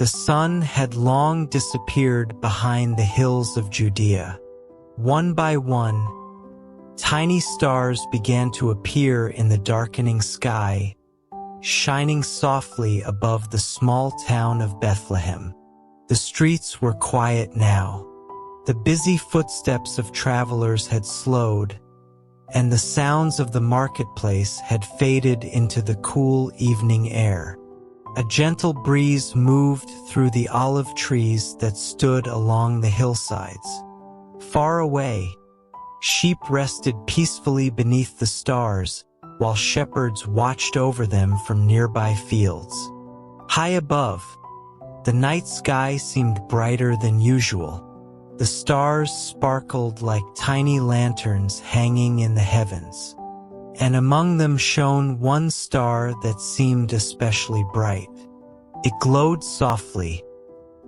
The sun had long disappeared behind the hills of Judea. One by one, tiny stars began to appear in the darkening sky, shining softly above the small town of Bethlehem. The streets were quiet now. The busy footsteps of travelers had slowed, and the sounds of the marketplace had faded into the cool evening air. A gentle breeze moved through the olive trees that stood along the hillsides. Far away, sheep rested peacefully beneath the stars, while shepherds watched over them from nearby fields. High above, the night sky seemed brighter than usual. The stars sparkled like tiny lanterns hanging in the heavens, and among them shone one star that seemed especially bright. It glowed softly,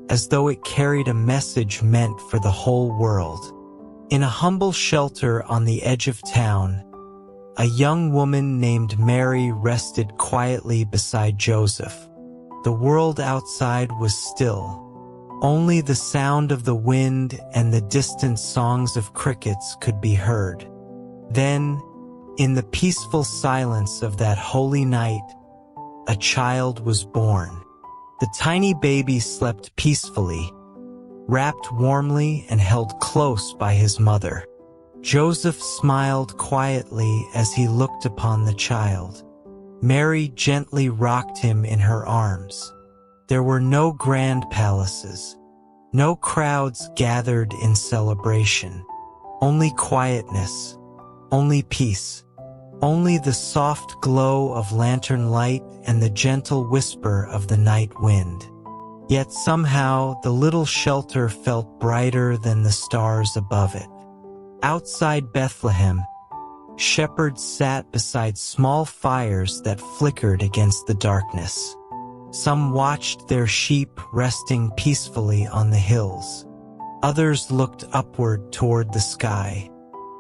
as though it carried a message meant for the whole world. In a humble shelter on the edge of town, a young woman named Mary rested quietly beside Joseph. The world outside was still. Only the sound of the wind and the distant songs of crickets could be heard. Then, in the peaceful silence of that holy night, a child was born. The tiny baby slept peacefully, wrapped warmly and held close by his mother. Joseph smiled quietly as he looked upon the child. Mary gently rocked him in her arms. There were no grand palaces, no crowds gathered in celebration, only quietness, only peace, only the soft glow of lantern light and the gentle whisper of the night wind. Yet somehow the little shelter felt brighter than the stars above it. Outside Bethlehem, shepherds sat beside small fires that flickered against the darkness. Some watched their sheep resting peacefully on the hills. Others looked upward toward the sky.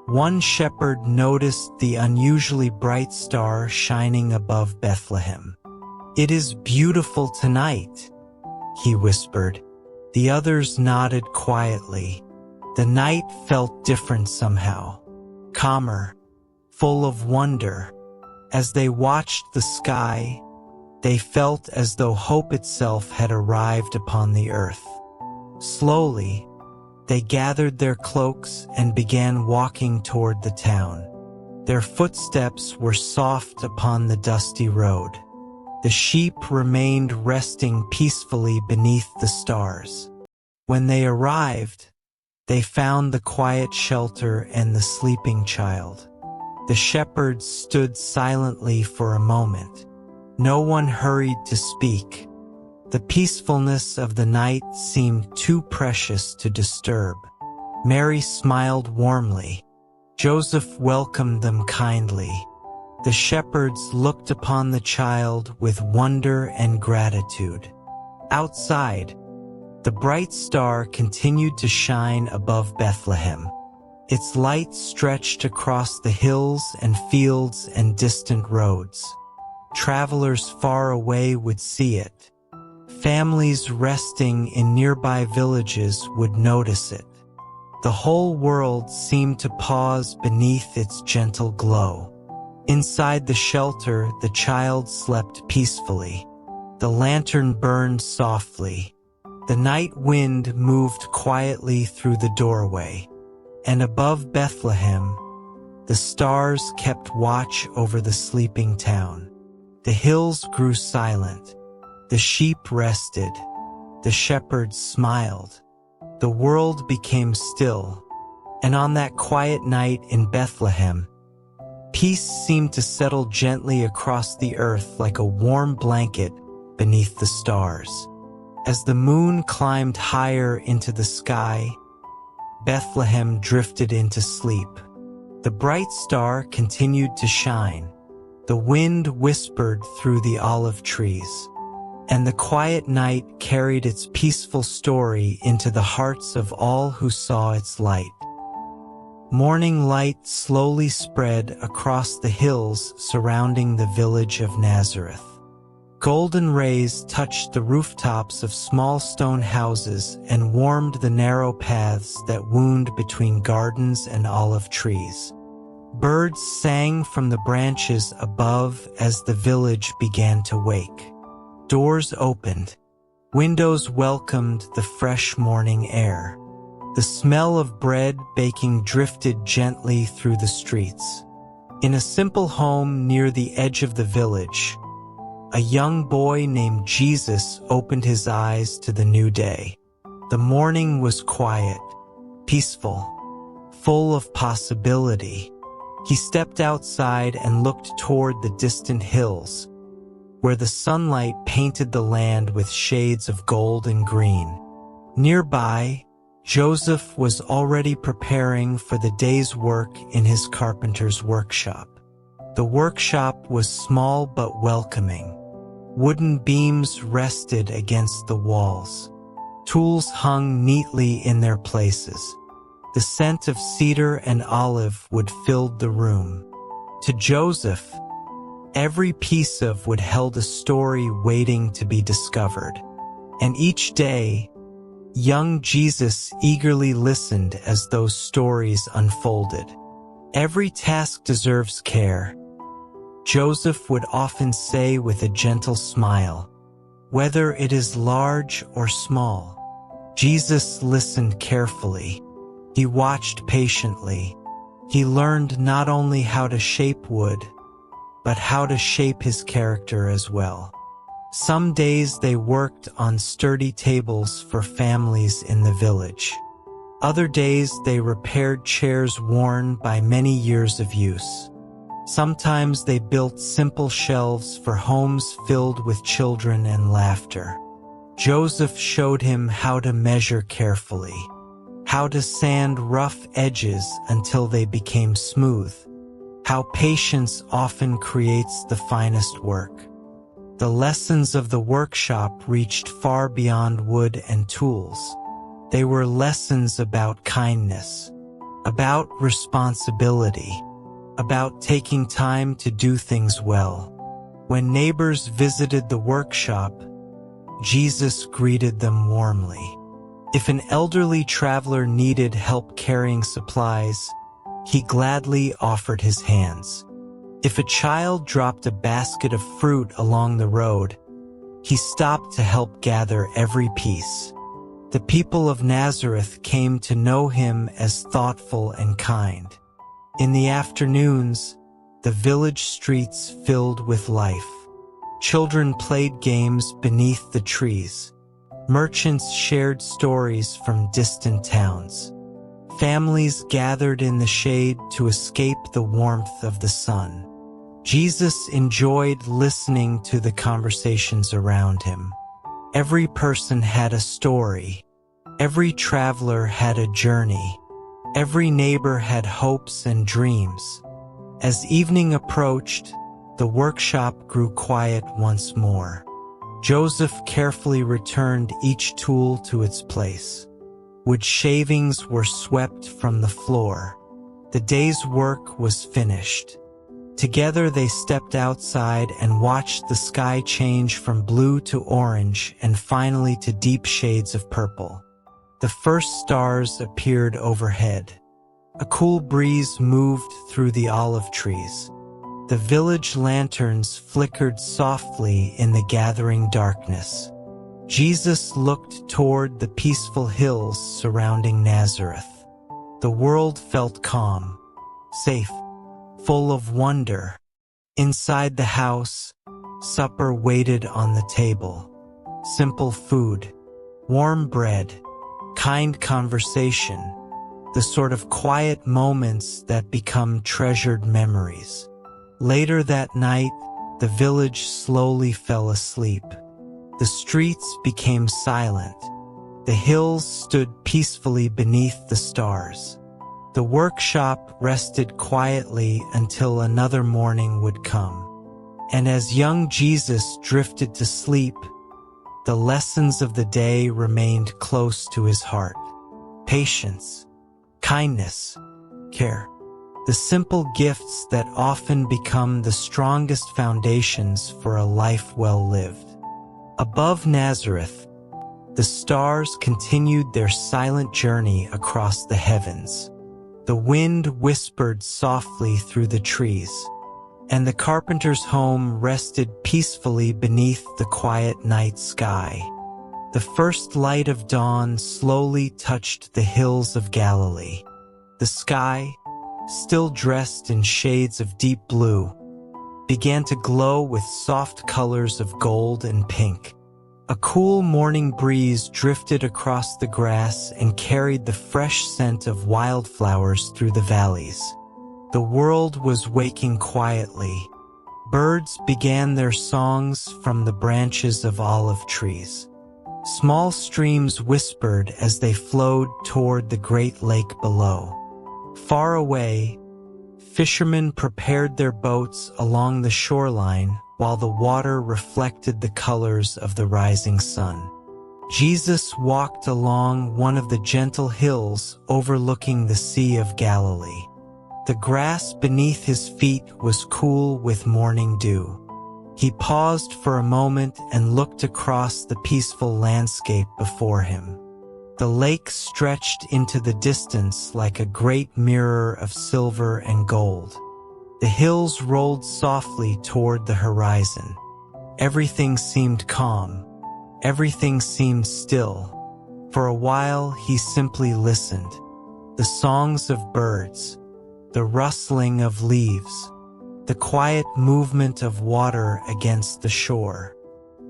One shepherd noticed the unusually bright star shining above Bethlehem. "It is beautiful tonight," he whispered. The others nodded quietly. The night felt different somehow, calmer, full of wonder. As they watched the sky, they felt as though hope itself had arrived upon the earth. Slowly, they gathered their cloaks and began walking toward the town. Their footsteps were soft upon the dusty road. The sheep remained resting peacefully beneath the stars. When they arrived, they found the quiet shelter and the sleeping child. The shepherds stood silently for a moment. No one hurried to speak. The peacefulness of the night seemed too precious to disturb. Mary smiled warmly. Joseph welcomed them kindly. The shepherds looked upon the child with wonder and gratitude. Outside, the bright star continued to shine above Bethlehem. Its light stretched across the hills and fields and distant roads. Travelers far away would see it. Families resting in nearby villages would notice it. The whole world seemed to pause beneath its gentle glow. Inside the shelter, the child slept peacefully. The lantern burned softly. The night wind moved quietly through the doorway. And above Bethlehem, the stars kept watch over the sleeping town. The hills grew silent. The sheep rested. The shepherds smiled. The world became still. And on that quiet night in Bethlehem, peace seemed to settle gently across the earth like a warm blanket beneath the stars. As the moon climbed higher into the sky, Bethlehem drifted into sleep. The bright star continued to shine. The wind whispered through the olive trees, and the quiet night carried its peaceful story into the hearts of all who saw its light. Morning light slowly spread across the hills surrounding the village of Nazareth. Golden rays touched the rooftops of small stone houses and warmed the narrow paths that wound between gardens and olive trees. Birds sang from the branches above as the village began to wake. Doors opened. Windows welcomed the fresh morning air. The smell of bread baking drifted gently through the streets. In a simple home near the edge of the village, a young boy named Jesus opened his eyes to the new day. The morning was quiet, peaceful, full of possibility. He stepped outside and looked toward the distant hills, where the sunlight painted the land with shades of gold and green. Nearby, Joseph was already preparing for the day's work in his carpenter's workshop. The workshop was small but welcoming. Wooden beams rested against the walls. Tools hung neatly in their places. The scent of cedar and olive wood filled the room. To Joseph, every piece of wood held a story waiting to be discovered. And each day, young Jesus eagerly listened as those stories unfolded. Every task deserves care, Joseph would often say with a gentle smile. Whether it is large or small, Jesus listened carefully. He watched patiently. He learned not only how to shape wood, but how to shape his character as well. Some days they worked on sturdy tables for families in the village. Other days they repaired chairs worn by many years of use. Sometimes they built simple shelves for homes filled with children and laughter. Joseph showed him how to measure carefully, how to sand rough edges until they became smooth, how patience often creates the finest work. The lessons of the workshop reached far beyond wood and tools. They were lessons about kindness, about responsibility, about taking time to do things well. When neighbors visited the workshop, Jesus greeted them warmly. If an elderly traveler needed help carrying supplies, he gladly offered his hands. If a child dropped a basket of fruit along the road, he stopped to help gather every piece. The people of Nazareth came to know him as thoughtful and kind. In the afternoons, the village streets filled with life. Children played games beneath the trees. Merchants shared stories from distant towns. Families gathered in the shade to escape the warmth of the sun. Jesus enjoyed listening to the conversations around him. Every person had a story. Every traveler had a journey. Every neighbor had hopes and dreams. As evening approached, the workshop grew quiet once more. Joseph carefully returned each tool to its place. Wood shavings were swept from the floor. The day's work was finished. Together they stepped outside and watched the sky change from blue to orange and finally to deep shades of purple. The first stars appeared overhead. A cool breeze moved through the olive trees. The village lanterns flickered softly in the gathering darkness. Jesus looked toward the peaceful hills surrounding Nazareth. The world felt calm, safe, full of wonder. Inside the house, supper waited on the table. Simple food, warm bread, kind conversation, the sort of quiet moments that become treasured memories. Later that night, the village slowly fell asleep. The streets became silent. The hills stood peacefully beneath the stars. The workshop rested quietly until another morning would come. And as young Jesus drifted to sleep, the lessons of the day remained close to his heart. Patience, kindness, care. the simple gifts that often become the strongest foundations for a life well lived. Above Nazareth, the stars continued their silent journey across the heavens. The wind whispered softly through the trees, and the carpenter's home rested peacefully beneath the quiet night sky. The first light of dawn slowly touched the hills of Galilee. The sky, still dressed in shades of deep blue, began to glow with soft colors of gold and pink. A cool morning breeze drifted across the grass and carried the fresh scent of wildflowers through the valleys. The world was waking quietly. Birds began their songs from the branches of olive trees. Small streams whispered as they flowed toward the great lake below. Far away, fishermen prepared their boats along the shoreline while the water reflected the colors of the rising sun. Jesus walked along one of the gentle hills overlooking the Sea of Galilee. The grass beneath his feet was cool with morning dew. He paused for a moment and looked across the peaceful landscape before him. The lake stretched into the distance like a great mirror of silver and gold. The hills rolled softly toward the horizon. Everything seemed calm. Everything seemed still. For a while, he simply listened. The songs of birds, the rustling of leaves, the quiet movement of water against the shore.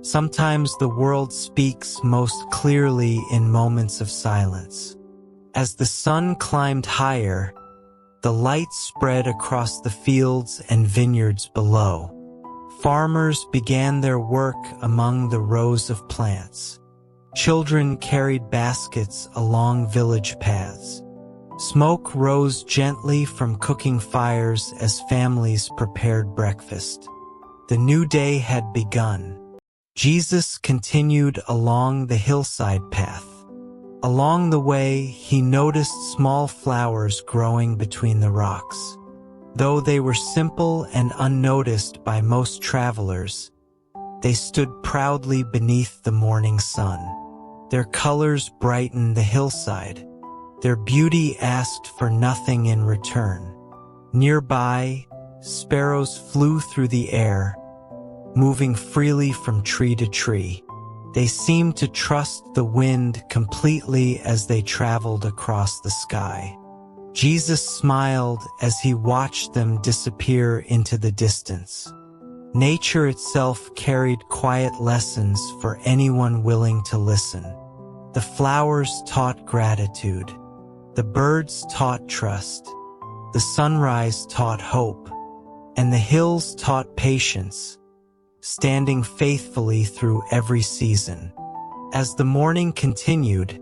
Sometimes the world speaks most clearly in moments of silence. As the sun climbed higher, the light spread across the fields and vineyards below. Farmers began their work among the rows of plants. Children carried baskets along village paths. Smoke rose gently from cooking fires as families prepared breakfast. The new day had begun. Jesus continued along the hillside path. Along the way, he noticed small flowers growing between the rocks. Though they were simple and unnoticed by most travelers, they stood proudly beneath the morning sun. Their colors brightened the hillside. Their beauty asked for nothing in return. Nearby, sparrows flew through the air, moving freely from tree to tree. They seemed to trust the wind completely as they traveled across the sky. Jesus smiled as he watched them disappear into the distance. Nature itself carried quiet lessons for anyone willing to listen. The flowers taught gratitude. The birds taught trust. The sunrise taught hope. And the hills taught patience, standing faithfully through every season. As the morning continued,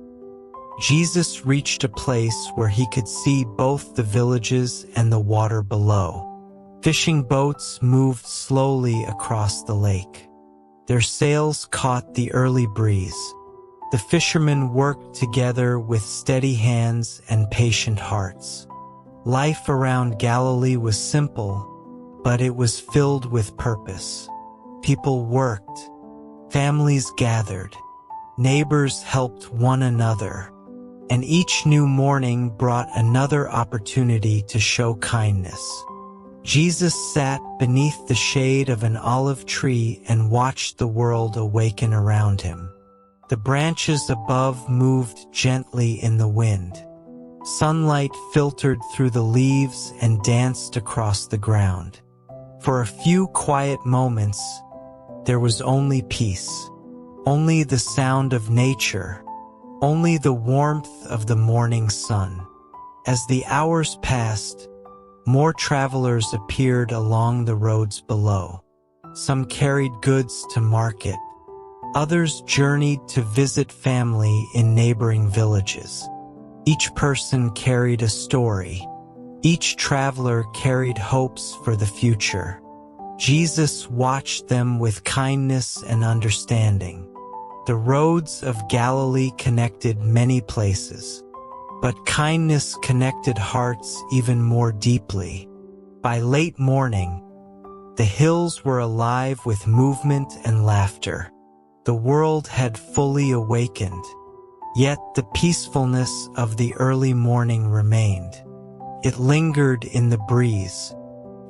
Jesus reached a place where he could see both the villages and the water below. Fishing boats moved slowly across the lake. Their sails caught the early breeze. The fishermen worked together with steady hands and patient hearts. Life around Galilee was simple, but it was filled with purpose. People worked, families gathered, neighbors helped one another, and each new morning brought another opportunity to show kindness. Jesus sat beneath the shade of an olive tree and watched the world awaken around him. The branches above moved gently in the wind. Sunlight filtered through the leaves and danced across the ground. For a few quiet moments, there was only peace, only the sound of nature, only the warmth of the morning sun. As the hours passed, more travelers appeared along the roads below. Some carried goods to market. Others journeyed to visit family in neighboring villages. Each person carried a story. Each traveler carried hopes for the future. Jesus watched them with kindness and understanding. The roads of Galilee connected many places. But kindness connected hearts even more deeply. By late morning, the hills were alive with movement and laughter. The world had fully awakened, yet the peacefulness of the early morning remained. It lingered in the breeze.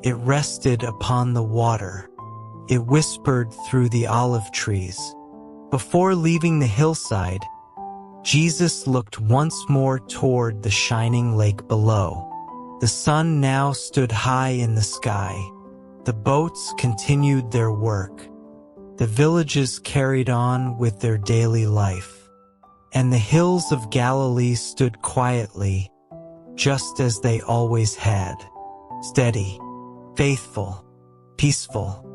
It rested upon the water. It whispered through the olive trees. Before leaving the hillside, Jesus looked once more toward the shining lake below. The sun now stood high in the sky. The boats continued their work. The villages carried on with their daily life. And the hills of Galilee stood quietly, just as they always had. Steady, faithful, peaceful.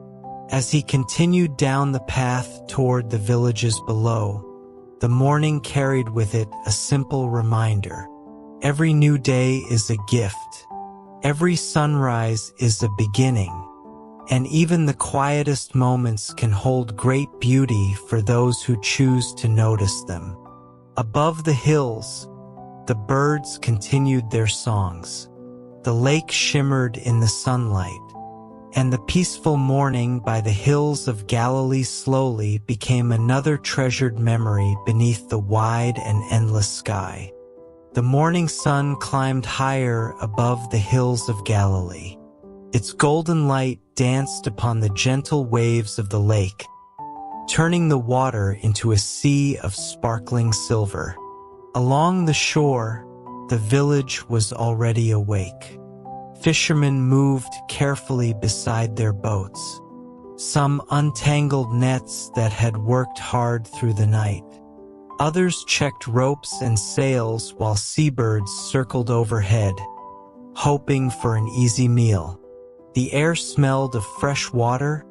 As he continued down the path toward the villages below, the morning carried with it a simple reminder. Every new day is a gift. Every sunrise is a beginning. And even the quietest moments can hold great beauty for those who choose to notice them. Above the hills, the birds continued their songs. The lake shimmered in the sunlight, and the peaceful morning by the hills of Galilee slowly became another treasured memory beneath the wide and endless sky. The morning sun climbed higher above the hills of Galilee. Its golden light danced upon the gentle waves of the lake, turning the water into a sea of sparkling silver. Along the shore, the village was already awake. Fishermen moved carefully beside their boats. Some untangled nets that had worked hard through the night. Others checked ropes and sails while seabirds circled overhead, hoping for an easy meal. The air smelled of fresh water,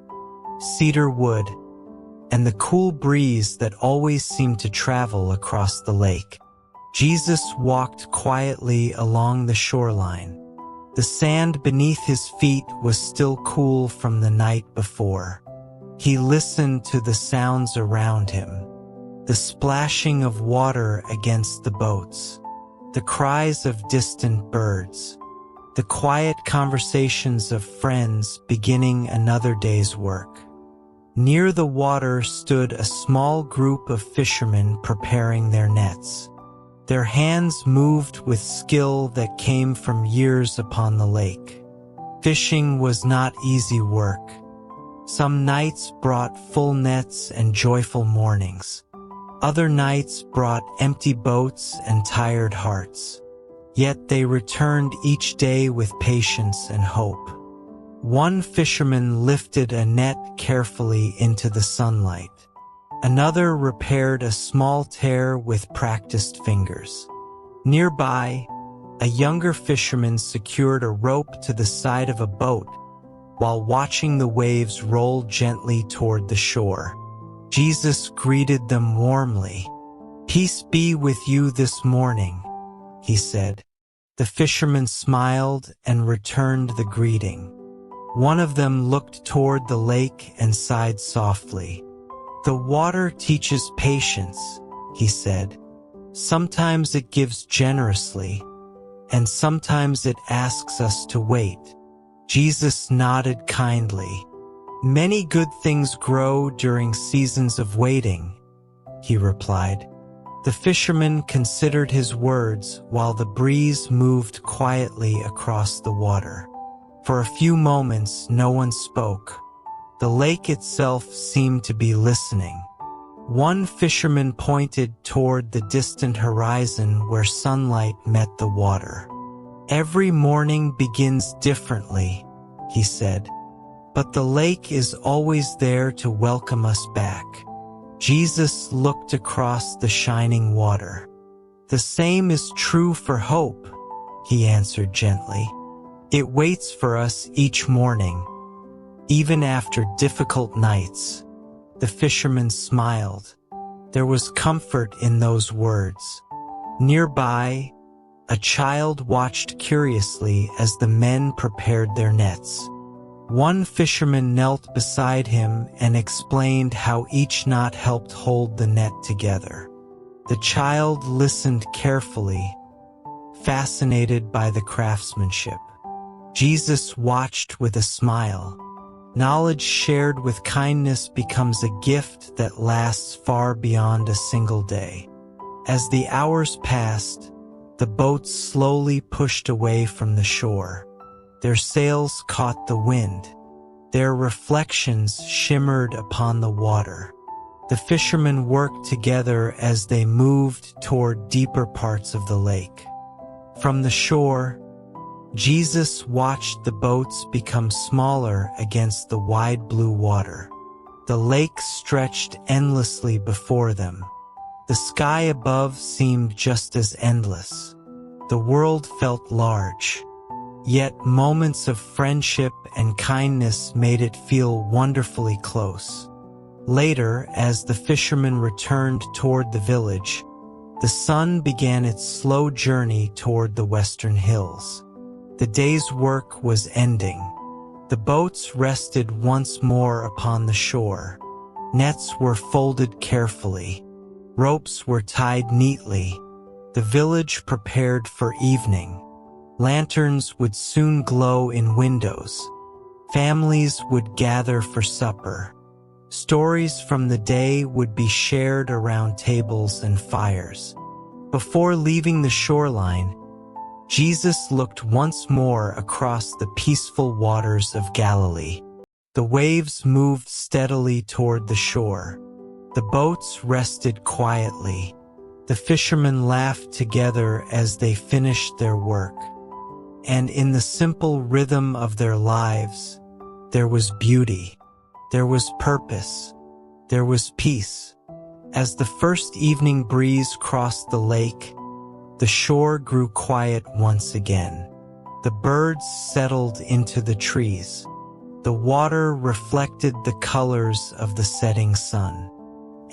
cedar wood, and the cool breeze that always seemed to travel across the lake. Jesus walked quietly along the shoreline. The sand beneath his feet was still cool from the night before. He listened to the sounds around him, the splashing of water against the boats, the cries of distant birds, the quiet conversations of friends beginning another day's work. Near the water stood a small group of fishermen preparing their nets. Their hands moved with skill that came from years upon the lake. Fishing was not easy work. Some nights brought full nets and joyful mornings. Other nights brought empty boats and tired hearts. Yet they returned each day with patience and hope. One fisherman lifted a net carefully into the sunlight. Another repaired a small tear with practiced fingers. Nearby, a younger fisherman secured a rope to the side of a boat while watching the waves roll gently toward the shore. Jesus greeted them warmly. "Peace be with you this morning," he said. The fishermen smiled and returned the greeting. One of them looked toward the lake and sighed softly. "The water teaches patience," he said. "Sometimes it gives generously, and sometimes it asks us to wait." Jesus nodded kindly. "Many good things grow during seasons of waiting," he replied. The fisherman considered his words while the breeze moved quietly across the water. For a few moments, no one spoke. The lake itself seemed to be listening. One fisherman pointed toward the distant horizon where sunlight met the water. "Every morning begins differently," he said, "but the lake is always there to welcome us back." Jesus looked across the shining water. "The same is true for hope," he answered gently. "It waits for us each morning, even after difficult nights." The fisherman smiled. There was comfort in those words. Nearby, a child watched curiously as the men prepared their nets. One fisherman knelt beside him and explained how each knot helped hold the net together. The child listened carefully, fascinated by the craftsmanship. Jesus watched with a smile. Knowledge shared with kindness becomes a gift that lasts far beyond a single day. As the hours passed, the boats slowly pushed away from the shore. Their sails caught the wind. Their reflections shimmered upon the water. The fishermen worked together as they moved toward deeper parts of the lake. From the shore, Jesus watched the boats become smaller against the wide blue water. The lake stretched endlessly before them. The sky above seemed just as endless. The world felt large. Yet moments of friendship and kindness made it feel wonderfully close. Later, as the fishermen returned toward the village, the sun began its slow journey toward the western hills. The day's work was ending. The boats rested once more upon the shore. Nets were folded carefully. Ropes were tied neatly. The village prepared for evening. Lanterns would soon glow in windows. Families would gather for supper. Stories from the day would be shared around tables and fires. Before leaving the shoreline, Jesus looked once more across the peaceful waters of Galilee. The waves moved steadily toward the shore. The boats rested quietly. The fishermen laughed together as they finished their work. And in the simple rhythm of their lives, there was beauty. There was purpose. There was peace. As the first evening breeze crossed the lake, the shore grew quiet once again. The birds settled into the trees. The water reflected the colors of the setting sun.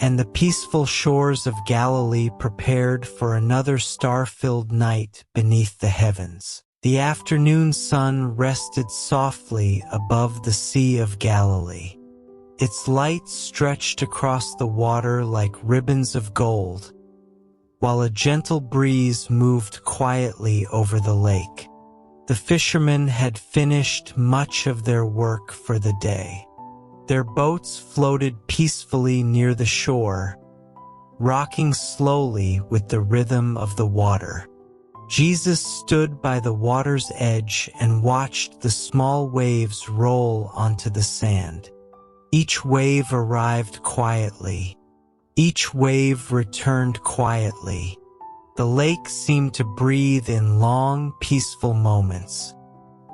And the peaceful shores of Galilee prepared for another star-filled night beneath the heavens. The afternoon sun rested softly above the Sea of Galilee. Its light stretched across the water like ribbons of gold, while a gentle breeze moved quietly over the lake. The fishermen had finished much of their work for the day. Their boats floated peacefully near the shore, rocking slowly with the rhythm of the water. Jesus stood by the water's edge and watched the small waves roll onto the sand. Each wave arrived quietly. Each wave returned quietly. The lake seemed to breathe in long, peaceful moments.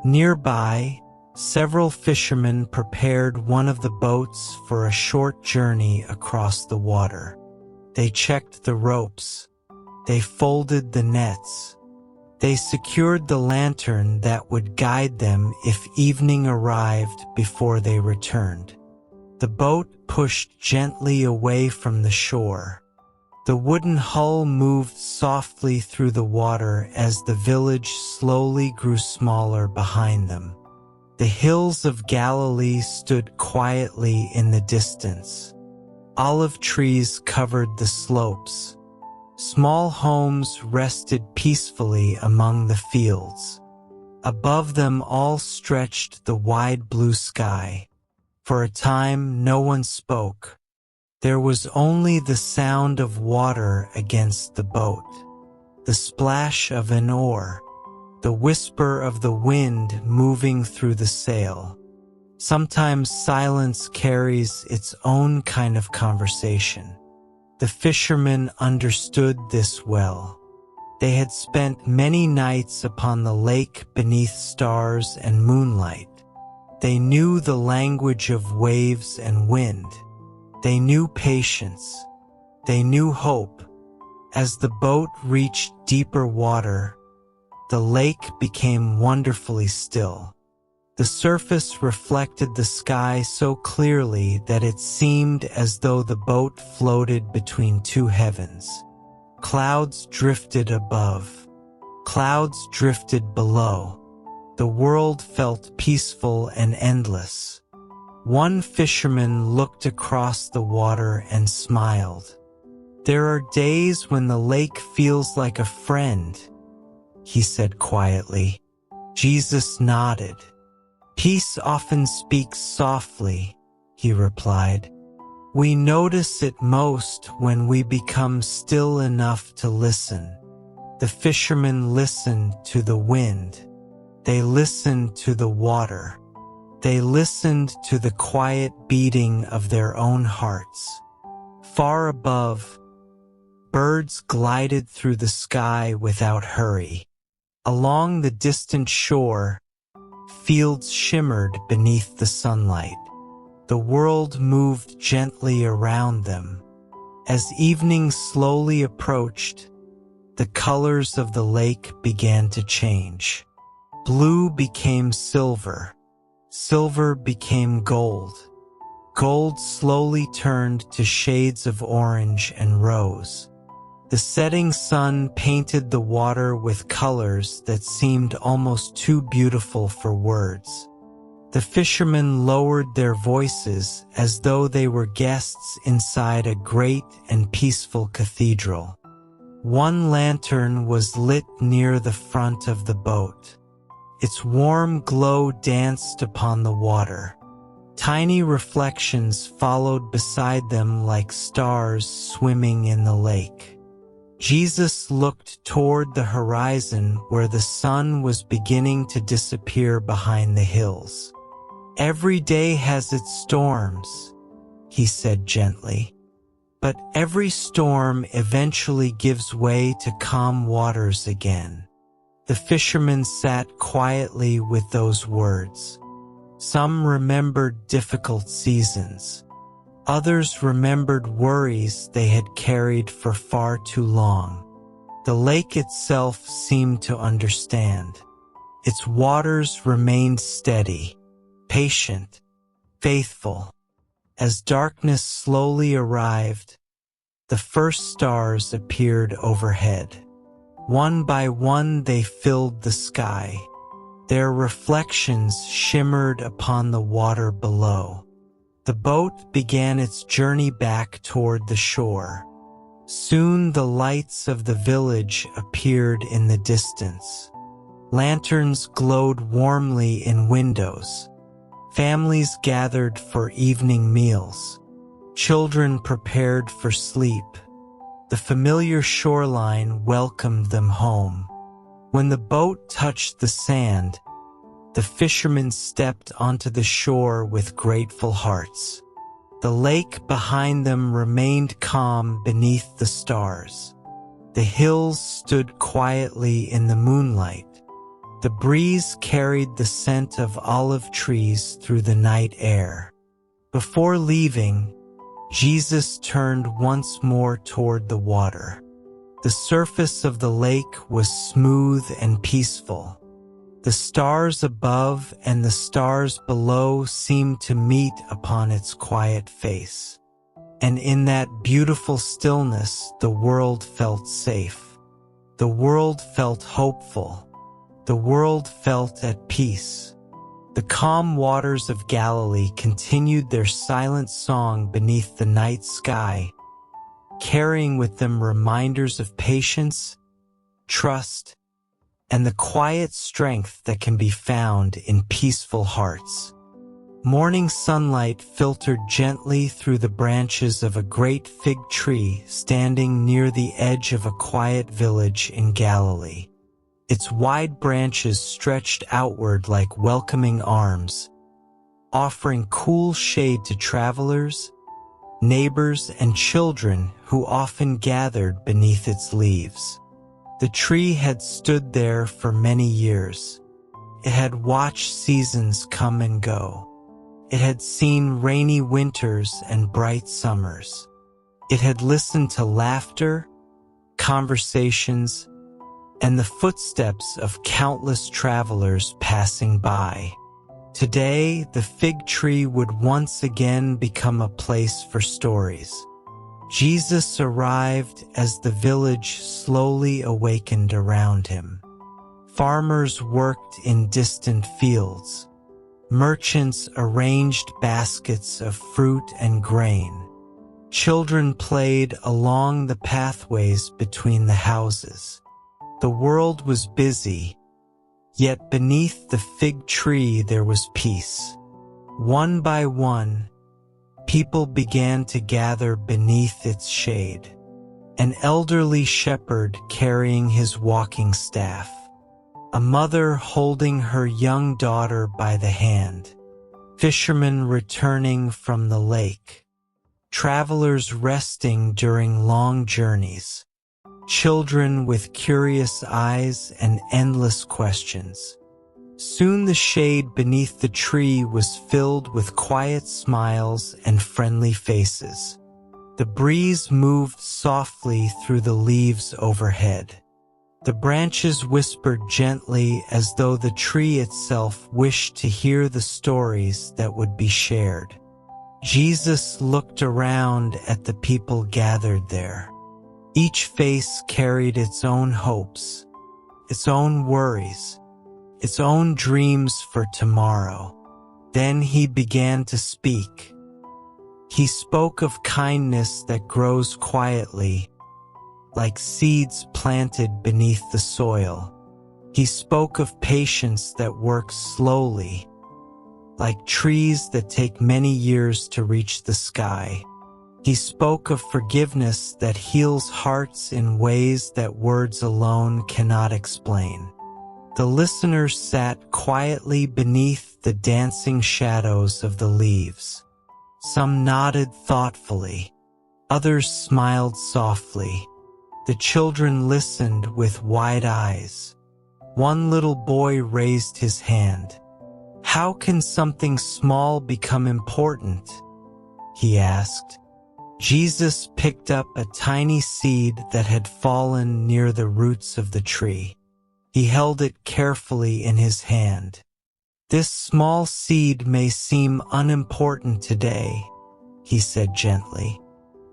Nearby, several fishermen prepared one of the boats for a short journey across the water. They checked the ropes. They folded the nets. They secured the lantern that would guide them if evening arrived before they returned. The boat pushed gently away from the shore. The wooden hull moved softly through the water as the village slowly grew smaller behind them. The hills of Galilee stood quietly in the distance. Olive trees covered the slopes. Small homes rested peacefully among the fields. Above them all stretched the wide blue sky. For a time no one spoke. There was only the sound of water against the boat, the splash of an oar, the whisper of the wind moving through the sail. Sometimes silence carries its own kind of conversation. The fishermen understood this well. They had spent many nights upon the lake beneath stars and moonlight. They knew the language of waves and wind. They knew patience. They knew hope. As the boat reached deeper water, the lake became wonderfully still. The surface reflected the sky so clearly that it seemed as though the boat floated between two heavens. Clouds drifted above. Clouds drifted below. The world felt peaceful and endless. One fisherman looked across the water and smiled. There are days when the lake feels like a friend. he said quietly. Jesus nodded. Peace often speaks softly, he replied. We notice it most when we become still enough to listen. The fishermen listened to the wind. They listened to the water. They listened to the quiet beating of their own hearts. Far above, birds glided through the sky without hurry. Along the distant shore, fields shimmered beneath the sunlight. The world moved gently around them. As evening slowly approached, the colors of the lake began to change. Blue became silver. Silver became gold. Gold slowly turned to shades of orange and rose. The setting sun painted the water with colors that seemed almost too beautiful for words. The fishermen lowered their voices as though they were guests inside a great and peaceful cathedral. One lantern was lit near the front of the boat. Its warm glow danced upon the water. Tiny reflections followed beside them like stars swimming in the lake. Jesus looked toward the horizon where the sun was beginning to disappear behind the hills. Every day has its storms, he said gently. But every storm eventually gives way to calm waters again. The fishermen sat quietly with those words. Some remembered difficult seasons. Others remembered worries they had carried for far too long. The lake itself seemed to understand. Its waters remained steady, patient, faithful. As darkness slowly arrived, the first stars appeared overhead. One by one they filled the sky. Their reflections shimmered upon the water below. The boat began its journey back toward the shore. Soon the lights of the village appeared in the distance. Lanterns glowed warmly in windows. Families gathered for evening meals. Children prepared for sleep. The familiar shoreline welcomed them home. When the boat touched the sand, the fishermen stepped onto the shore with grateful hearts. The lake behind them remained calm beneath the stars. The hills stood quietly in the moonlight. The breeze carried the scent of olive trees through the night air. Before leaving, Jesus turned once more toward the water. The surface of the lake was smooth and peaceful. The stars above and the stars below seemed to meet upon its quiet face. And in that beautiful stillness, the world felt safe. The world felt hopeful. The world felt at peace. The calm waters of Galilee continued their silent song beneath the night sky, carrying with them reminders of patience, trust, and the quiet strength that can be found in peaceful hearts. Morning sunlight filtered gently through the branches of a great fig tree standing near the edge of a quiet village in Galilee. Its wide branches stretched outward like welcoming arms, offering cool shade to travelers, neighbors, and children who often gathered beneath its leaves. The tree had stood there for many years. It had watched seasons come and go. It had seen rainy winters and bright summers. It had listened to laughter, conversations, and the footsteps of countless travelers passing by. Today, the fig tree would once again become a place for stories. Jesus arrived as the village slowly awakened around him. Farmers worked in distant fields. Merchants arranged baskets of fruit and grain. Children played along the pathways between the houses. The world was busy, yet beneath the fig tree there was peace. One by one, people began to gather beneath its shade. An elderly shepherd carrying his walking staff, a mother holding her young daughter by the hand, fishermen returning from the lake, travelers resting during long journeys, children with curious eyes and endless questions. Soon the shade beneath the tree was filled with quiet smiles and friendly faces. The breeze moved softly through the leaves overhead. The branches whispered gently as though the tree itself wished to hear the stories that would be shared. Jesus looked around at the people gathered there. Each face carried its own hopes, its own worries, its own dreams for tomorrow. Then he began to speak. He spoke of kindness that grows quietly, like seeds planted beneath the soil. He spoke of patience that works slowly, like trees that take many years to reach the sky. He spoke of forgiveness that heals hearts in ways that words alone cannot explain. The listeners sat quietly beneath the dancing shadows of the leaves. Some nodded thoughtfully, others smiled softly. The children listened with wide eyes. One little boy raised his hand. "How can something small become important?" he asked. Jesus picked up a tiny seed that had fallen near the roots of the tree. He held it carefully in his hand. "This small seed may seem unimportant today," he said gently,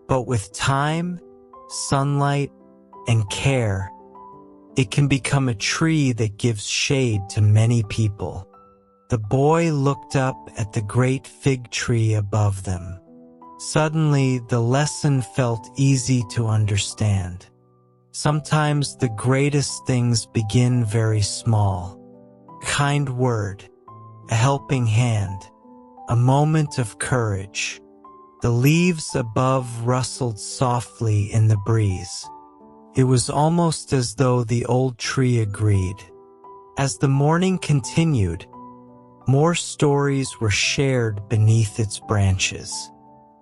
"but with time, sunlight, and care, it can become a tree that gives shade to many people." The boy looked up at the great fig tree above them. Suddenly, the lesson felt easy to understand. Sometimes the greatest things begin very small. A kind word, a helping hand, a moment of courage. The leaves above rustled softly in the breeze. It was almost as though the old tree agreed. As the morning continued, more stories were shared beneath its branches.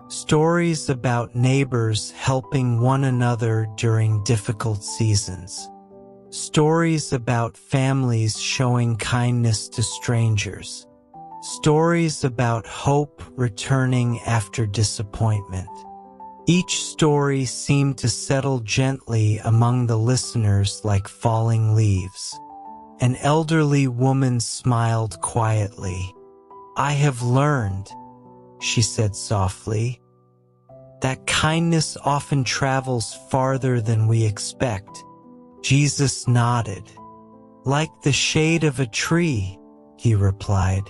Stories about neighbors helping one another during difficult seasons. Stories about families showing kindness to strangers. Stories about hope returning after disappointment. Each story seemed to settle gently among the listeners like falling leaves. An elderly woman smiled quietly. "I have learned," she said softly, "that kindness often travels farther than we expect." Jesus nodded. "Like the shade of a tree," he replied.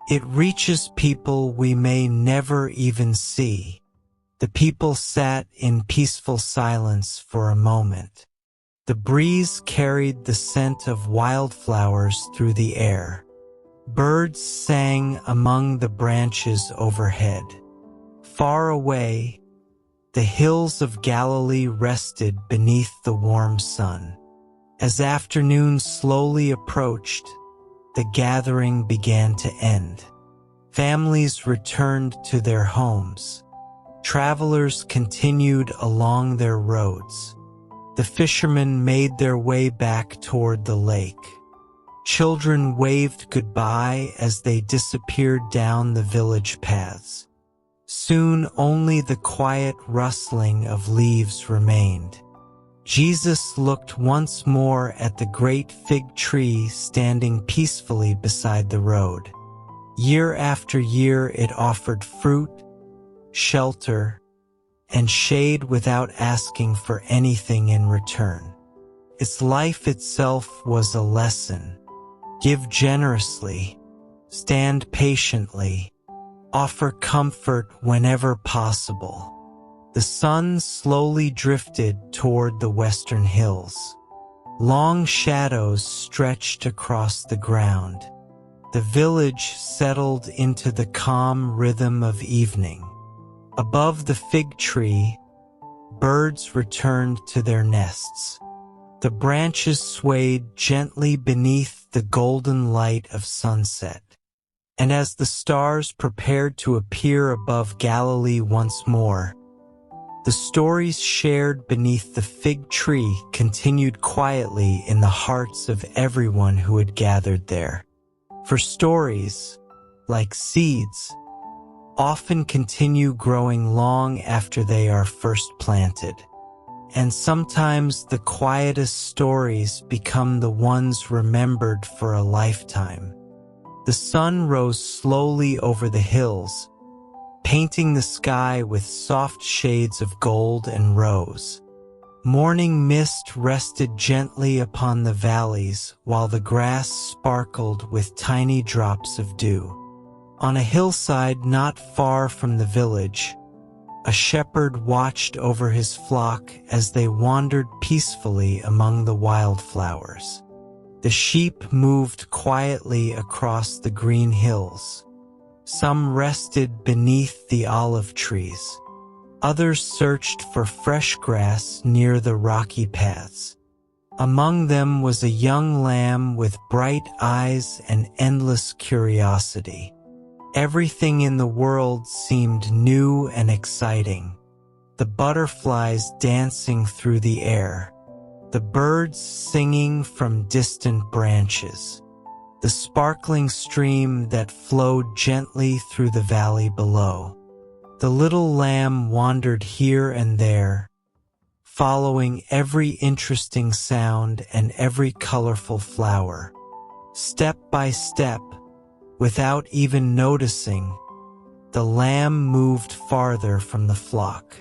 "It reaches people we may never even see." The people sat in peaceful silence for a moment. The breeze carried the scent of wildflowers through the air. Birds sang among the branches overhead. Far away, the hills of Galilee rested beneath the warm sun. As afternoon slowly approached, the gathering began to end. Families returned to their homes. Travelers continued along their roads. The fishermen made their way back toward the lake. Children waved goodbye as they disappeared down the village paths. Soon only the quiet rustling of leaves remained. Jesus looked once more at the great fig tree standing peacefully beside the road. Year after year it offered fruit, shelter, and shade without asking for anything in return. Its life itself was a lesson. Give generously, stand patiently, offer comfort whenever possible. The sun slowly drifted toward the western hills. Long shadows stretched across the ground. The village settled into the calm rhythm of evening. Above the fig tree, birds returned to their nests. The branches swayed gently beneath the golden light of sunset. And as the stars prepared to appear above Galilee once more, the stories shared beneath the fig tree continued quietly in the hearts of everyone who had gathered there. For stories, like seeds, often continue growing long after they are first planted. And sometimes the quietest stories become the ones remembered for a lifetime. The sun rose slowly over the hills, painting the sky with soft shades of gold and rose. Morning mist rested gently upon the valleys while the grass sparkled with tiny drops of dew. On a hillside not far from the village, a shepherd watched over his flock as they wandered peacefully among the wildflowers. The sheep moved quietly across the green hills. Some rested beneath the olive trees. Others searched for fresh grass near the rocky paths. Among them was a young lamb with bright eyes and endless curiosity. Everything in the world seemed new and exciting. The butterflies dancing through the air, the birds singing from distant branches, the sparkling stream that flowed gently through the valley below. The little lamb wandered here and there, following every interesting sound and every colorful flower. Step by step, without even noticing, the lamb moved farther from the flock,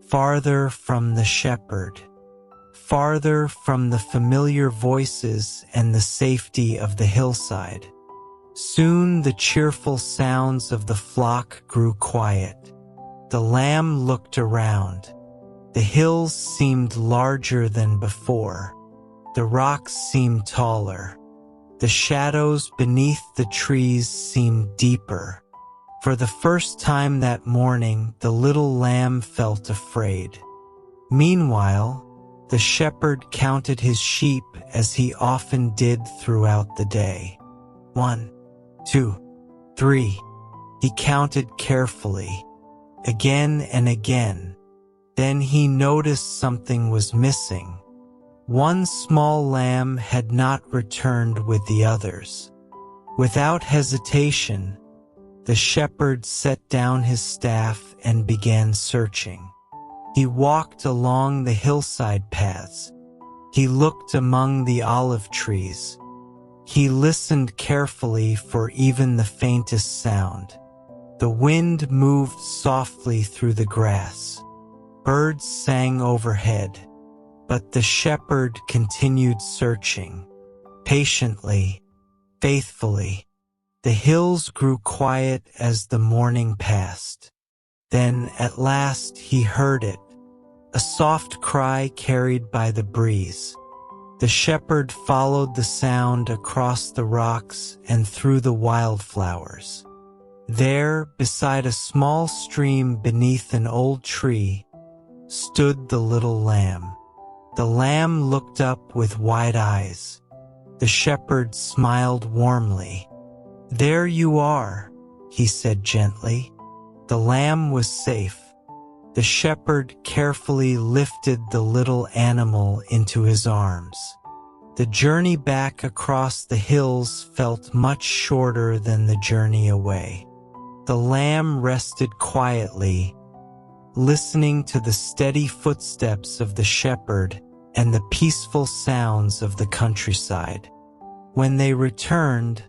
farther from the shepherd, farther from the familiar voices and the safety of the hillside. Soon the cheerful sounds of the flock grew quiet. The lamb looked around. The hills seemed larger than before. The rocks seemed taller. The shadows beneath the trees seemed deeper. For the first time that morning, the little lamb felt afraid. Meanwhile, the shepherd counted his sheep as he often did throughout the day. 1, 2, 3. He counted carefully, again and again. Then he noticed something was missing. One small lamb had not returned with the others. Without hesitation, the shepherd set down his staff and began searching. He walked along the hillside paths. He looked among the olive trees. He listened carefully for even the faintest sound. The wind moved softly through the grass. Birds sang overhead. But the shepherd continued searching, patiently, faithfully. The hills grew quiet as the morning passed. Then, at last, he heard it, a soft cry carried by the breeze. The shepherd followed the sound across the rocks and through the wildflowers. There, beside a small stream beneath an old tree, stood the little lamb. The lamb looked up with wide eyes. The shepherd smiled warmly. "There you are," he said gently. The lamb was safe. The shepherd carefully lifted the little animal into his arms. The journey back across the hills felt much shorter than the journey away. The lamb rested quietly, listening to the steady footsteps of the shepherd and the peaceful sounds of the countryside. When they returned,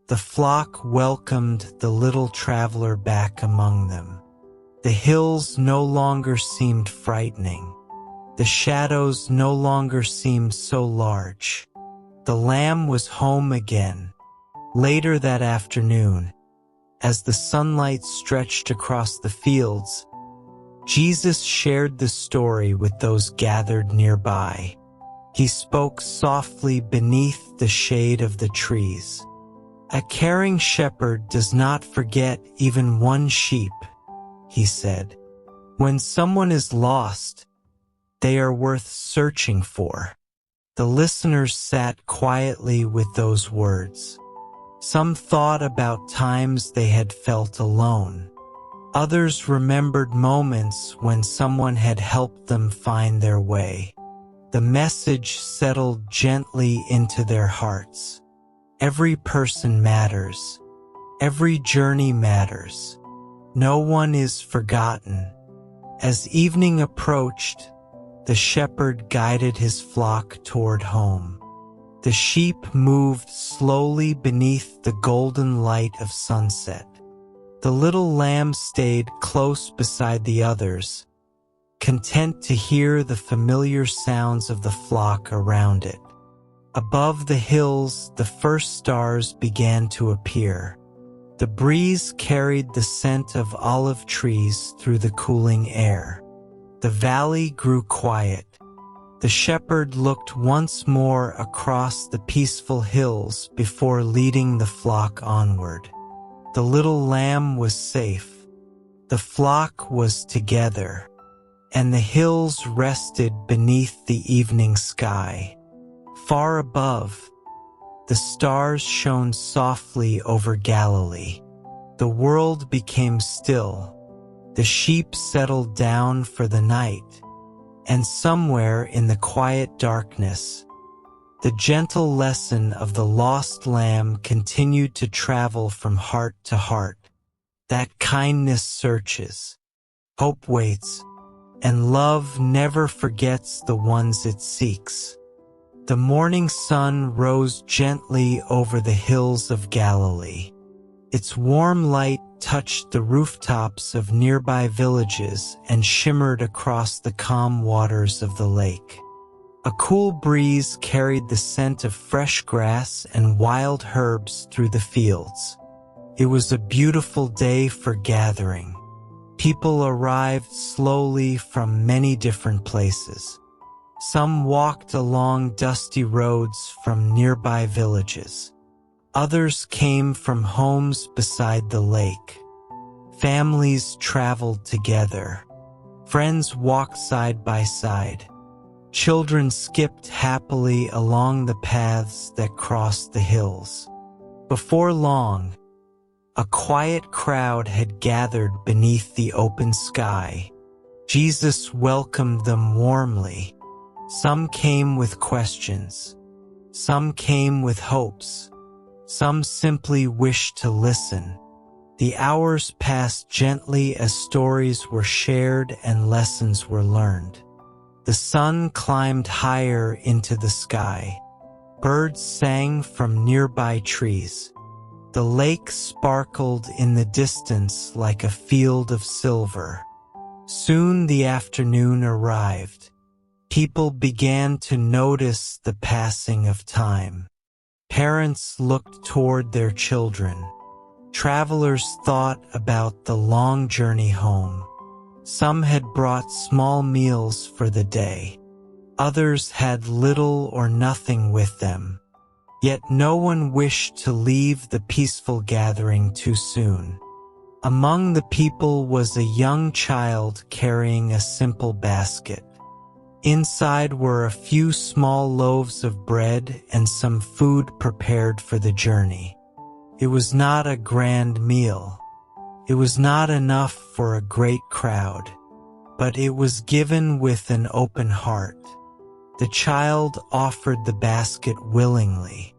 the flock welcomed the little traveler back among them. The hills no longer seemed frightening. The shadows no longer seemed so large. The lamb was home again. Later that afternoon, as the sunlight stretched across the fields, Jesus shared the story with those gathered nearby. He spoke softly beneath the shade of the trees. "A caring shepherd does not forget even one sheep," he said. "When someone is lost, they are worth searching for." The listeners sat quietly with those words. Some thought about times they had felt alone. Others remembered moments when someone had helped them find their way. The message settled gently into their hearts. Every person matters. Every journey matters. No one is forgotten. As evening approached, the shepherd guided his flock toward home. The sheep moved slowly beneath the golden light of sunset. The little lamb stayed close beside the others, content to hear the familiar sounds of the flock around it. Above the hills, the first stars began to appear. The breeze carried the scent of olive trees through the cooling air. The valley grew quiet. The shepherd looked once more across the peaceful hills before leading the flock onward. The little lamb was safe. The flock was together, and the hills rested beneath the evening sky. Far above, the stars shone softly over Galilee. The world became still. The sheep settled down for the night, and somewhere in the quiet darkness, the gentle lesson of the lost lamb continued to travel from heart to heart. That kindness searches, hope waits, and love never forgets the ones it seeks. The morning sun rose gently over the hills of Galilee. Its warm light touched the rooftops of nearby villages and shimmered across the calm waters of the lake. A cool breeze carried the scent of fresh grass and wild herbs through the fields. It was a beautiful day for gathering. People arrived slowly from many different places. Some walked along dusty roads from nearby villages. Others came from homes beside the lake. Families traveled together. Friends walked side by side. Children skipped happily along the paths that crossed the hills. Before long, a quiet crowd had gathered beneath the open sky. Jesus welcomed them warmly. Some came with questions. Some came with hopes. Some simply wished to listen. The hours passed gently as stories were shared and lessons were learned. The sun climbed higher into the sky. Birds sang from nearby trees. The lake sparkled in the distance like a field of silver. Soon the afternoon arrived. People began to notice the passing of time. Parents looked toward their children. Travelers thought about the long journey home. Some had brought small meals for the day. Others had little or nothing with them. Yet no one wished to leave the peaceful gathering too soon. Among the people was a young child carrying a simple basket. Inside were a few small loaves of bread and some food prepared for the journey. It was not a grand meal. It was not enough for a great crowd, but it was given with an open heart. The child offered the basket willingly,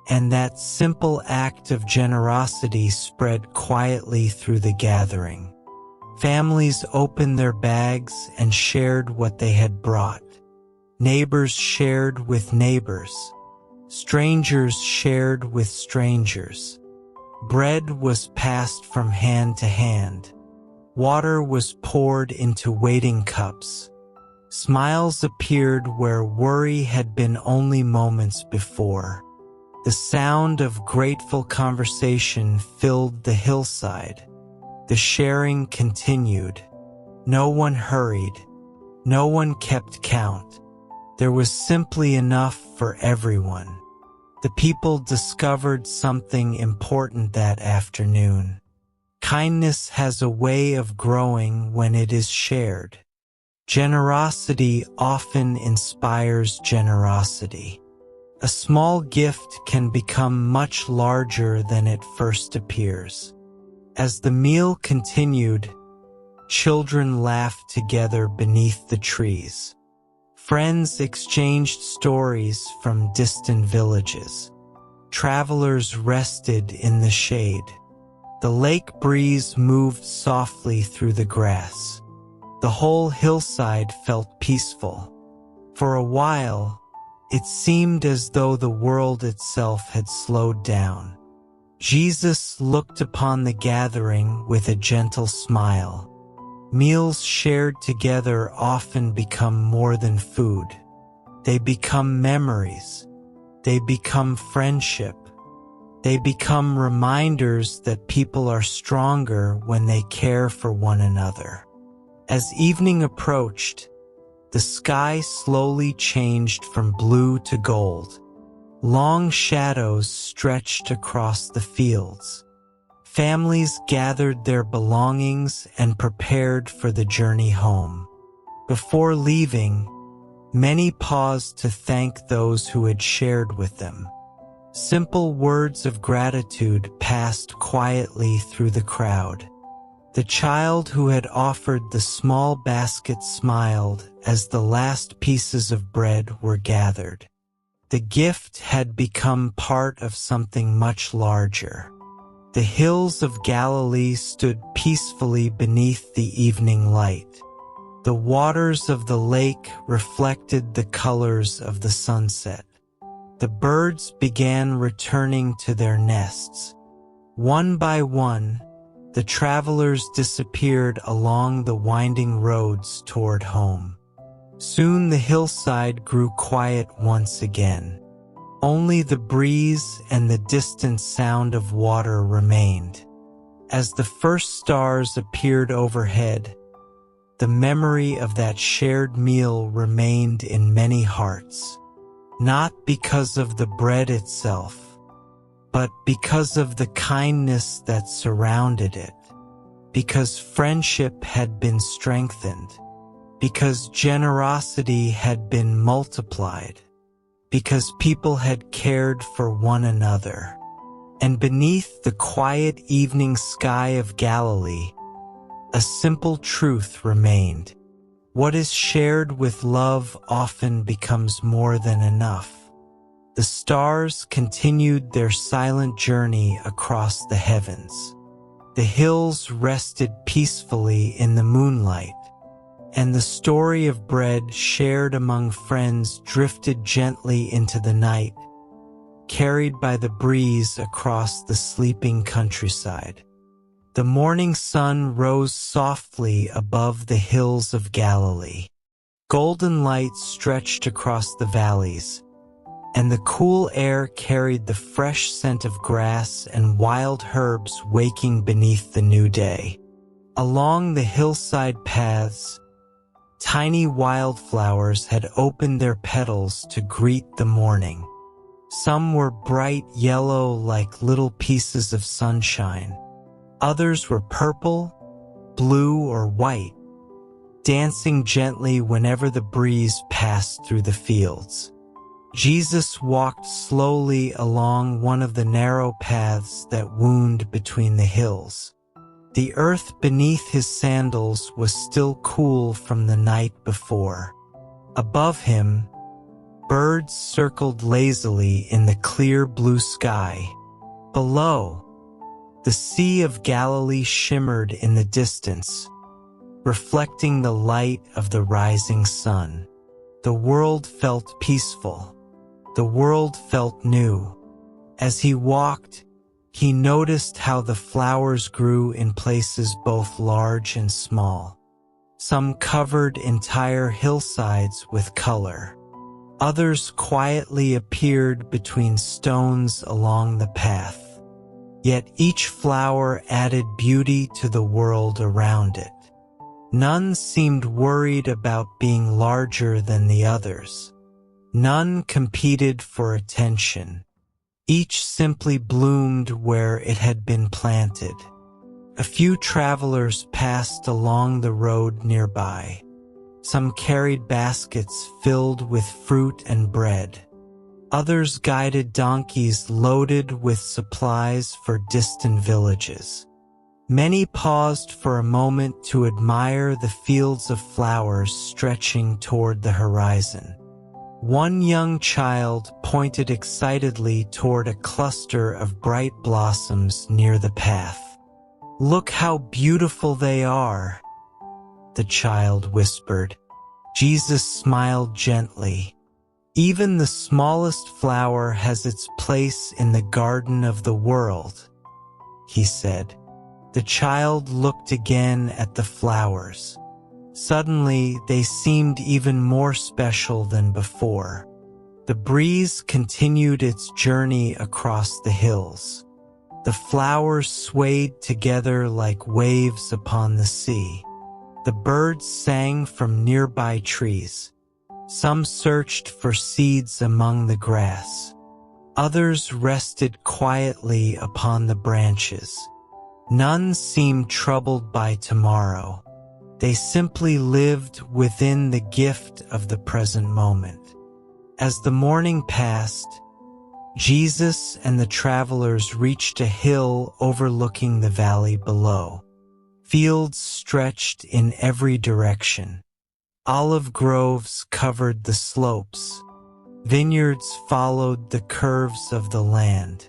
and that simple act of generosity spread quietly through the gathering. Families opened their bags and shared what they had brought. Neighbors shared with neighbors. Strangers shared with strangers. Bread was passed from hand to hand. Water was poured into waiting cups. Smiles appeared where worry had been only moments before. The sound of grateful conversation filled the hillside. The sharing continued. No one hurried. No one kept count. There was simply enough for everyone. The people discovered something important that afternoon. Kindness has a way of growing when it is shared. Generosity often inspires generosity. A small gift can become much larger than it first appears. As the meal continued, children laughed together beneath the trees. Friends exchanged stories from distant villages. Travelers rested in the shade. The lake breeze moved softly through the grass. The whole hillside felt peaceful. For a while, it seemed as though the world itself had slowed down. Jesus looked upon the gathering with a gentle smile. Meals shared together often become more than food. They become memories. They become friendship. They become reminders that people are stronger when they care for one another. As evening approached, the sky slowly changed from blue to gold. Long shadows stretched across the fields. Families gathered their belongings and prepared for the journey home. Before leaving, many paused to thank those who had shared with them. Simple words of gratitude passed quietly through the crowd. The child who had offered the small basket smiled as the last pieces of bread were gathered. The gift had become part of something much larger. The hills of Galilee stood peacefully beneath the evening light. The waters of the lake reflected the colors of the sunset. The birds began returning to their nests. One by one, the travelers disappeared along the winding roads toward home. Soon the hillside grew quiet once again. Only the breeze and the distant sound of water remained. As the first stars appeared overhead, the memory of that shared meal remained in many hearts, not because of the bread itself, but because of the kindness that surrounded it, because friendship had been strengthened, because generosity had been multiplied, because people had cared for one another. And beneath the quiet evening sky of Galilee, a simple truth remained. What is shared with love often becomes more than enough. The stars continued their silent journey across the heavens. The hills rested peacefully in the moonlight, and the story of bread shared among friends drifted gently into the night, carried by the breeze across the sleeping countryside. The morning sun rose softly above the hills of Galilee. Golden light stretched across the valleys, and the cool air carried the fresh scent of grass and wild herbs waking beneath the new day. Along the hillside paths, tiny wildflowers had opened their petals to greet the morning. Some were bright yellow like little pieces of sunshine. Others were purple, blue, or white, dancing gently whenever the breeze passed through the fields. Jesus walked slowly along one of the narrow paths that wound between the hills. The earth beneath his sandals was still cool from the night before. Above him, birds circled lazily in the clear blue sky. Below, the Sea of Galilee shimmered in the distance, reflecting the light of the rising sun. The world felt peaceful. The world felt new. As he walked, he noticed how the flowers grew in places both large and small. Some covered entire hillsides with color. Others quietly appeared between stones along the path. Yet each flower added beauty to the world around it. None seemed worried about being larger than the others. None competed for attention. Each simply bloomed where it had been planted. A few travelers passed along the road nearby. Some carried baskets filled with fruit and bread. Others guided donkeys loaded with supplies for distant villages. Many paused for a moment to admire the fields of flowers stretching toward the horizon. One young child pointed excitedly toward a cluster of bright blossoms near the path. "Look how beautiful they are," the child whispered. Jesus smiled gently. "Even the smallest flower has its place in the garden of the world," he said. The child looked again at the flowers. Suddenly, they seemed even more special than before. The breeze continued its journey across the hills. The flowers swayed together like waves upon the sea. The birds sang from nearby trees. Some searched for seeds among the grass. Others rested quietly upon the branches. None seemed troubled by tomorrow. They simply lived within the gift of the present moment. As the morning passed, Jesus and the travelers reached a hill overlooking the valley below. Fields stretched in every direction. Olive groves covered the slopes. Vineyards followed the curves of the land.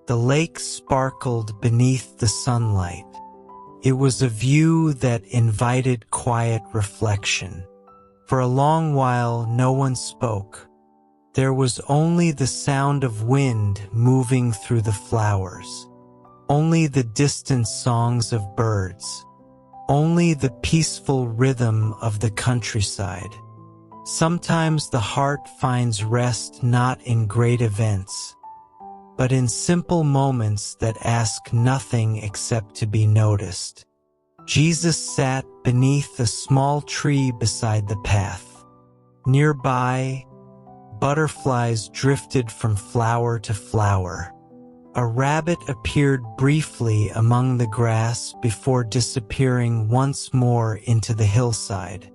The lake sparkled beneath the sunlight. It was a view that invited quiet reflection. For a long while, no one spoke. There was only the sound of wind moving through the flowers. Only the distant songs of birds. Only the peaceful rhythm of the countryside. Sometimes the heart finds rest not in great events, but in simple moments that ask nothing except to be noticed. Jesus sat beneath a small tree beside the path. Nearby, butterflies drifted from flower to flower. A rabbit appeared briefly among the grass before disappearing once more into the hillside.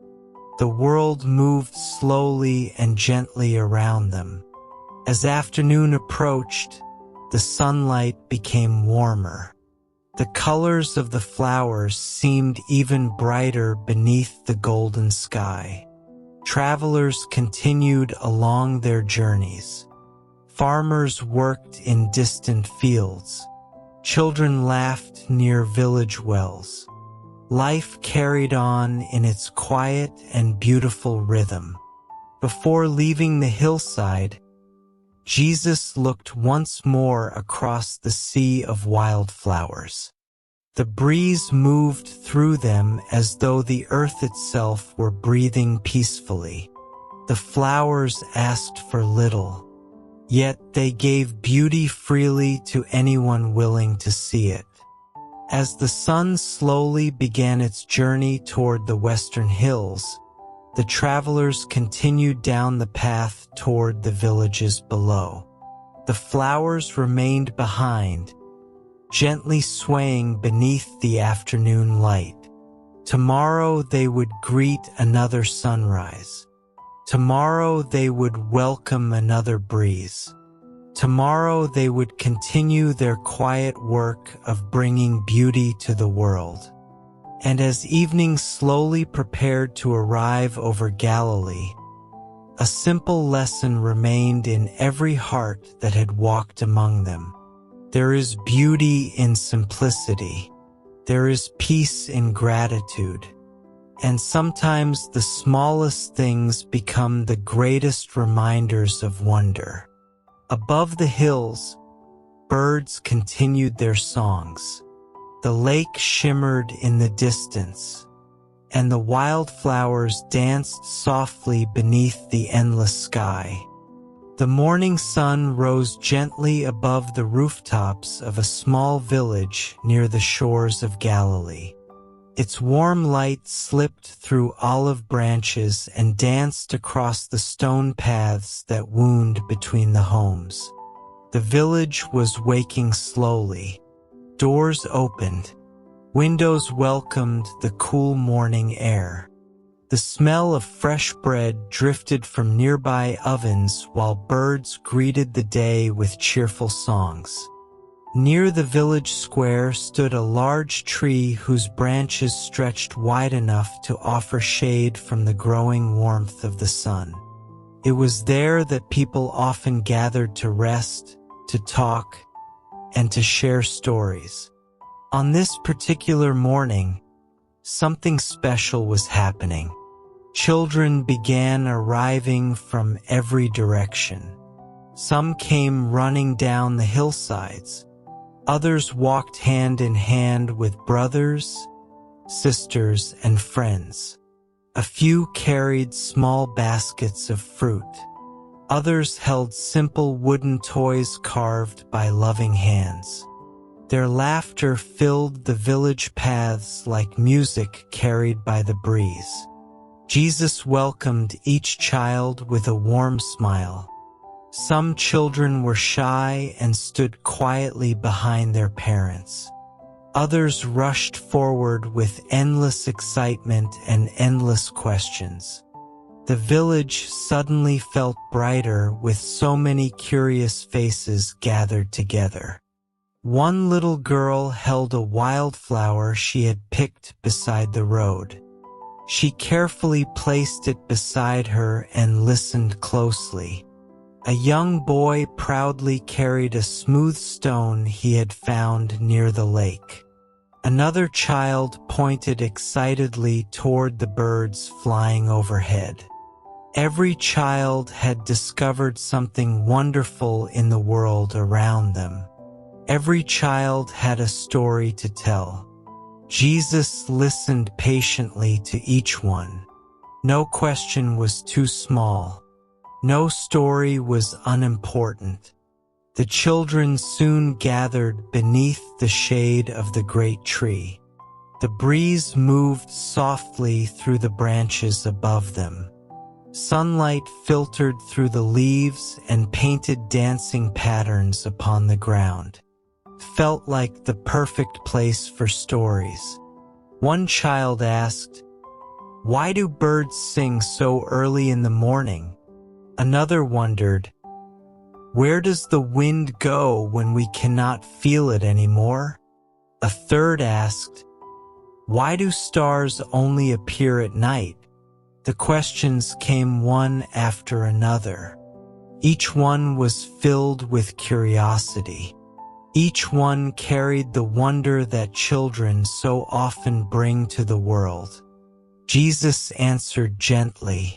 The world moved slowly and gently around them. As afternoon approached, the sunlight became warmer. The colors of the flowers seemed even brighter beneath the golden sky. Travelers continued along their journeys. Farmers worked in distant fields. Children laughed near village wells. Life carried on in its quiet and beautiful rhythm. Before leaving the hillside, Jesus looked once more across the sea of wildflowers. The breeze moved through them as though the earth itself were breathing peacefully. The flowers asked for little, yet they gave beauty freely to anyone willing to see it. As the sun slowly began its journey toward the western hills, the travelers continued down the path toward the villages below. The flowers remained behind, gently swaying beneath the afternoon light. Tomorrow they would greet another sunrise. Tomorrow they would welcome another breeze. Tomorrow they would continue their quiet work of bringing beauty to the world. And as evening slowly prepared to arrive over Galilee, a simple lesson remained in every heart that had walked among them. There is beauty in simplicity. There is peace in gratitude. And sometimes the smallest things become the greatest reminders of wonder. Above the hills, birds continued their songs. The lake shimmered in the distance, and the wildflowers danced softly beneath the endless sky. The morning sun rose gently above the rooftops of a small village near the shores of Galilee. Its warm light slipped through olive branches and danced across the stone paths that wound between the homes. The village was waking slowly. Doors opened. Windows welcomed the cool morning air. The smell of fresh bread drifted from nearby ovens while birds greeted the day with cheerful songs. Near the village square stood a large tree whose branches stretched wide enough to offer shade from the growing warmth of the sun. It was there that people often gathered to rest, to talk, and to share stories. On this particular morning, something special was happening. Children began arriving from every direction. Some came running down the hillsides. Others walked hand in hand with brothers, sisters, and friends. A few carried small baskets of fruit. Others held simple wooden toys carved by loving hands. Their laughter filled the village paths like music carried by the breeze. Jesus welcomed each child with a warm smile. Some children were shy and stood quietly behind their parents. Others rushed forward with endless excitement and endless questions. The village suddenly felt brighter with so many curious faces gathered together. One little girl held a wildflower she had picked beside the road. She carefully placed it beside her and listened closely. A young boy proudly carried a smooth stone he had found near the lake. Another child pointed excitedly toward the birds flying overhead. Every child had discovered something wonderful in the world around them. Every child had a story to tell. Jesus listened patiently to each one. No question was too small. No story was unimportant. The children soon gathered beneath the shade of the great tree. The breeze moved softly through the branches above them. Sunlight filtered through the leaves and painted dancing patterns upon the ground. Felt like the perfect place for stories. One child asked, "Why do birds sing so early in the morning?" Another wondered, "Where does the wind go when we cannot feel it anymore?" A third asked, "Why do stars only appear at night?" The questions came one after another. Each one was filled with curiosity. Each one carried the wonder that children so often bring to the world. Jesus answered gently.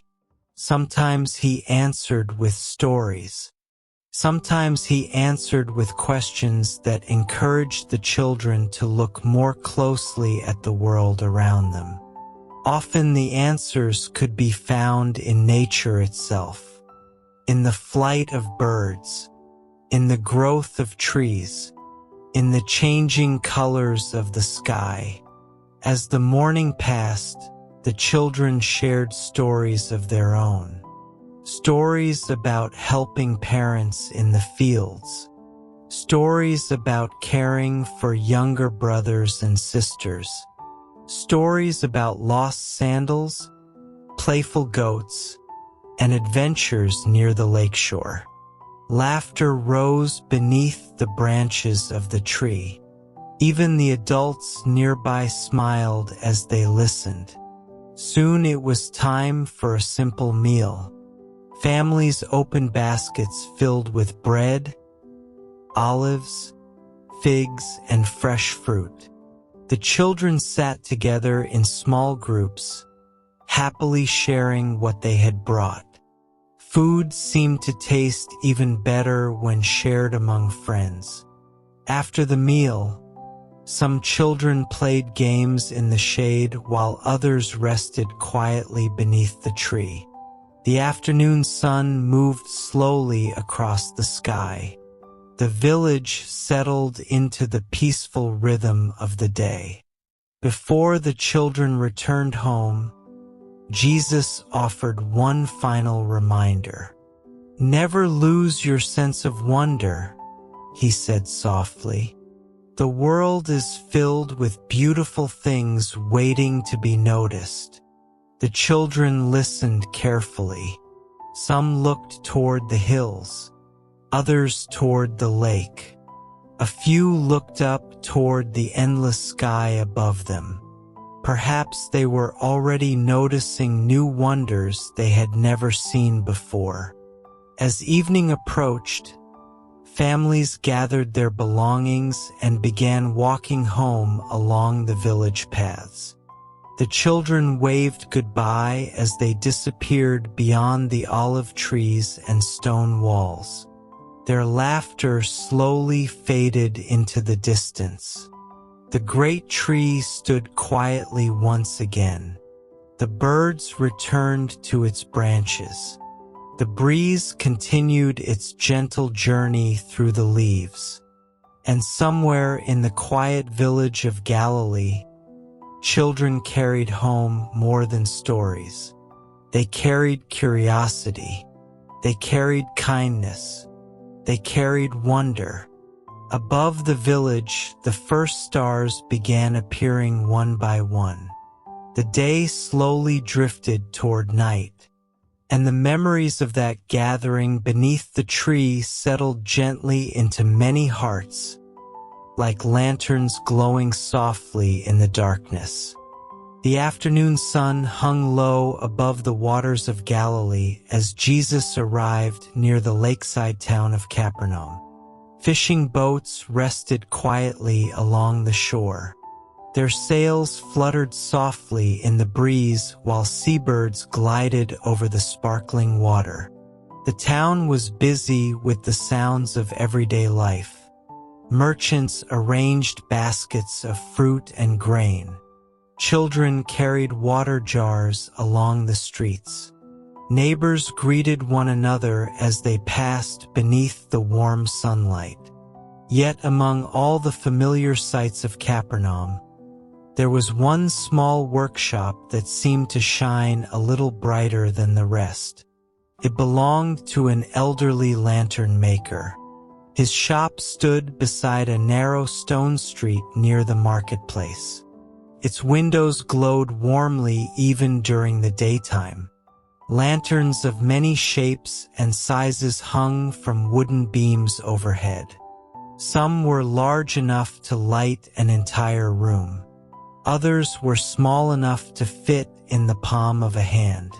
Sometimes he answered with stories. Sometimes he answered with questions that encouraged the children to look more closely at the world around them. Often the answers could be found in nature itself, in the flight of birds, in the growth of trees, in the changing colors of the sky. As the morning passed, the children shared stories of their own. Stories about helping parents in the fields. Stories about caring for younger brothers and sisters. Stories about lost sandals, playful goats, and adventures near the lakeshore. Laughter rose beneath the branches of the tree. Even the adults nearby smiled as they listened. Soon it was time for a simple meal. Families opened baskets filled with bread, olives, figs, and fresh fruit. The children sat together in small groups, happily sharing what they had brought. Food seemed to taste even better when shared among friends. After the meal, some children played games in the shade while others rested quietly beneath the tree. The afternoon sun moved slowly across the sky. The village settled into the peaceful rhythm of the day. Before the children returned home, Jesus offered one final reminder. "Never lose your sense of wonder," he said softly. "The world is filled with beautiful things waiting to be noticed." The children listened carefully. Some looked toward the hills, others toward the lake. A few looked up toward the endless sky above them. Perhaps they were already noticing new wonders they had never seen before. As evening approached, families gathered their belongings and began walking home along the village paths. The children waved goodbye as they disappeared beyond the olive trees and stone walls. Their laughter slowly faded into the distance. The great tree stood quietly once again. The birds returned to its branches. The breeze continued its gentle journey through the leaves. And somewhere in the quiet village of Galilee, children carried home more than stories. They carried curiosity. They carried kindness. They carried wonder. Above the village, the first stars began appearing one by one. The day slowly drifted toward night, and the memories of that gathering beneath the tree settled gently into many hearts, like lanterns glowing softly in the darkness. The afternoon sun hung low above the waters of Galilee as Jesus arrived near the lakeside town of Capernaum. Fishing boats rested quietly along the shore. Their sails fluttered softly in the breeze while seabirds glided over the sparkling water. The town was busy with the sounds of everyday life. Merchants arranged baskets of fruit and grain. Children carried water jars along the streets. Neighbors greeted one another as they passed beneath the warm sunlight. Yet among all the familiar sights of Capernaum, there was one small workshop that seemed to shine a little brighter than the rest. It belonged to an elderly lantern maker. His shop stood beside a narrow stone street near the marketplace. Its windows glowed warmly even during the daytime. Lanterns of many shapes and sizes hung from wooden beams overhead. Some were large enough to light an entire room. Others were small enough to fit in the palm of a hand.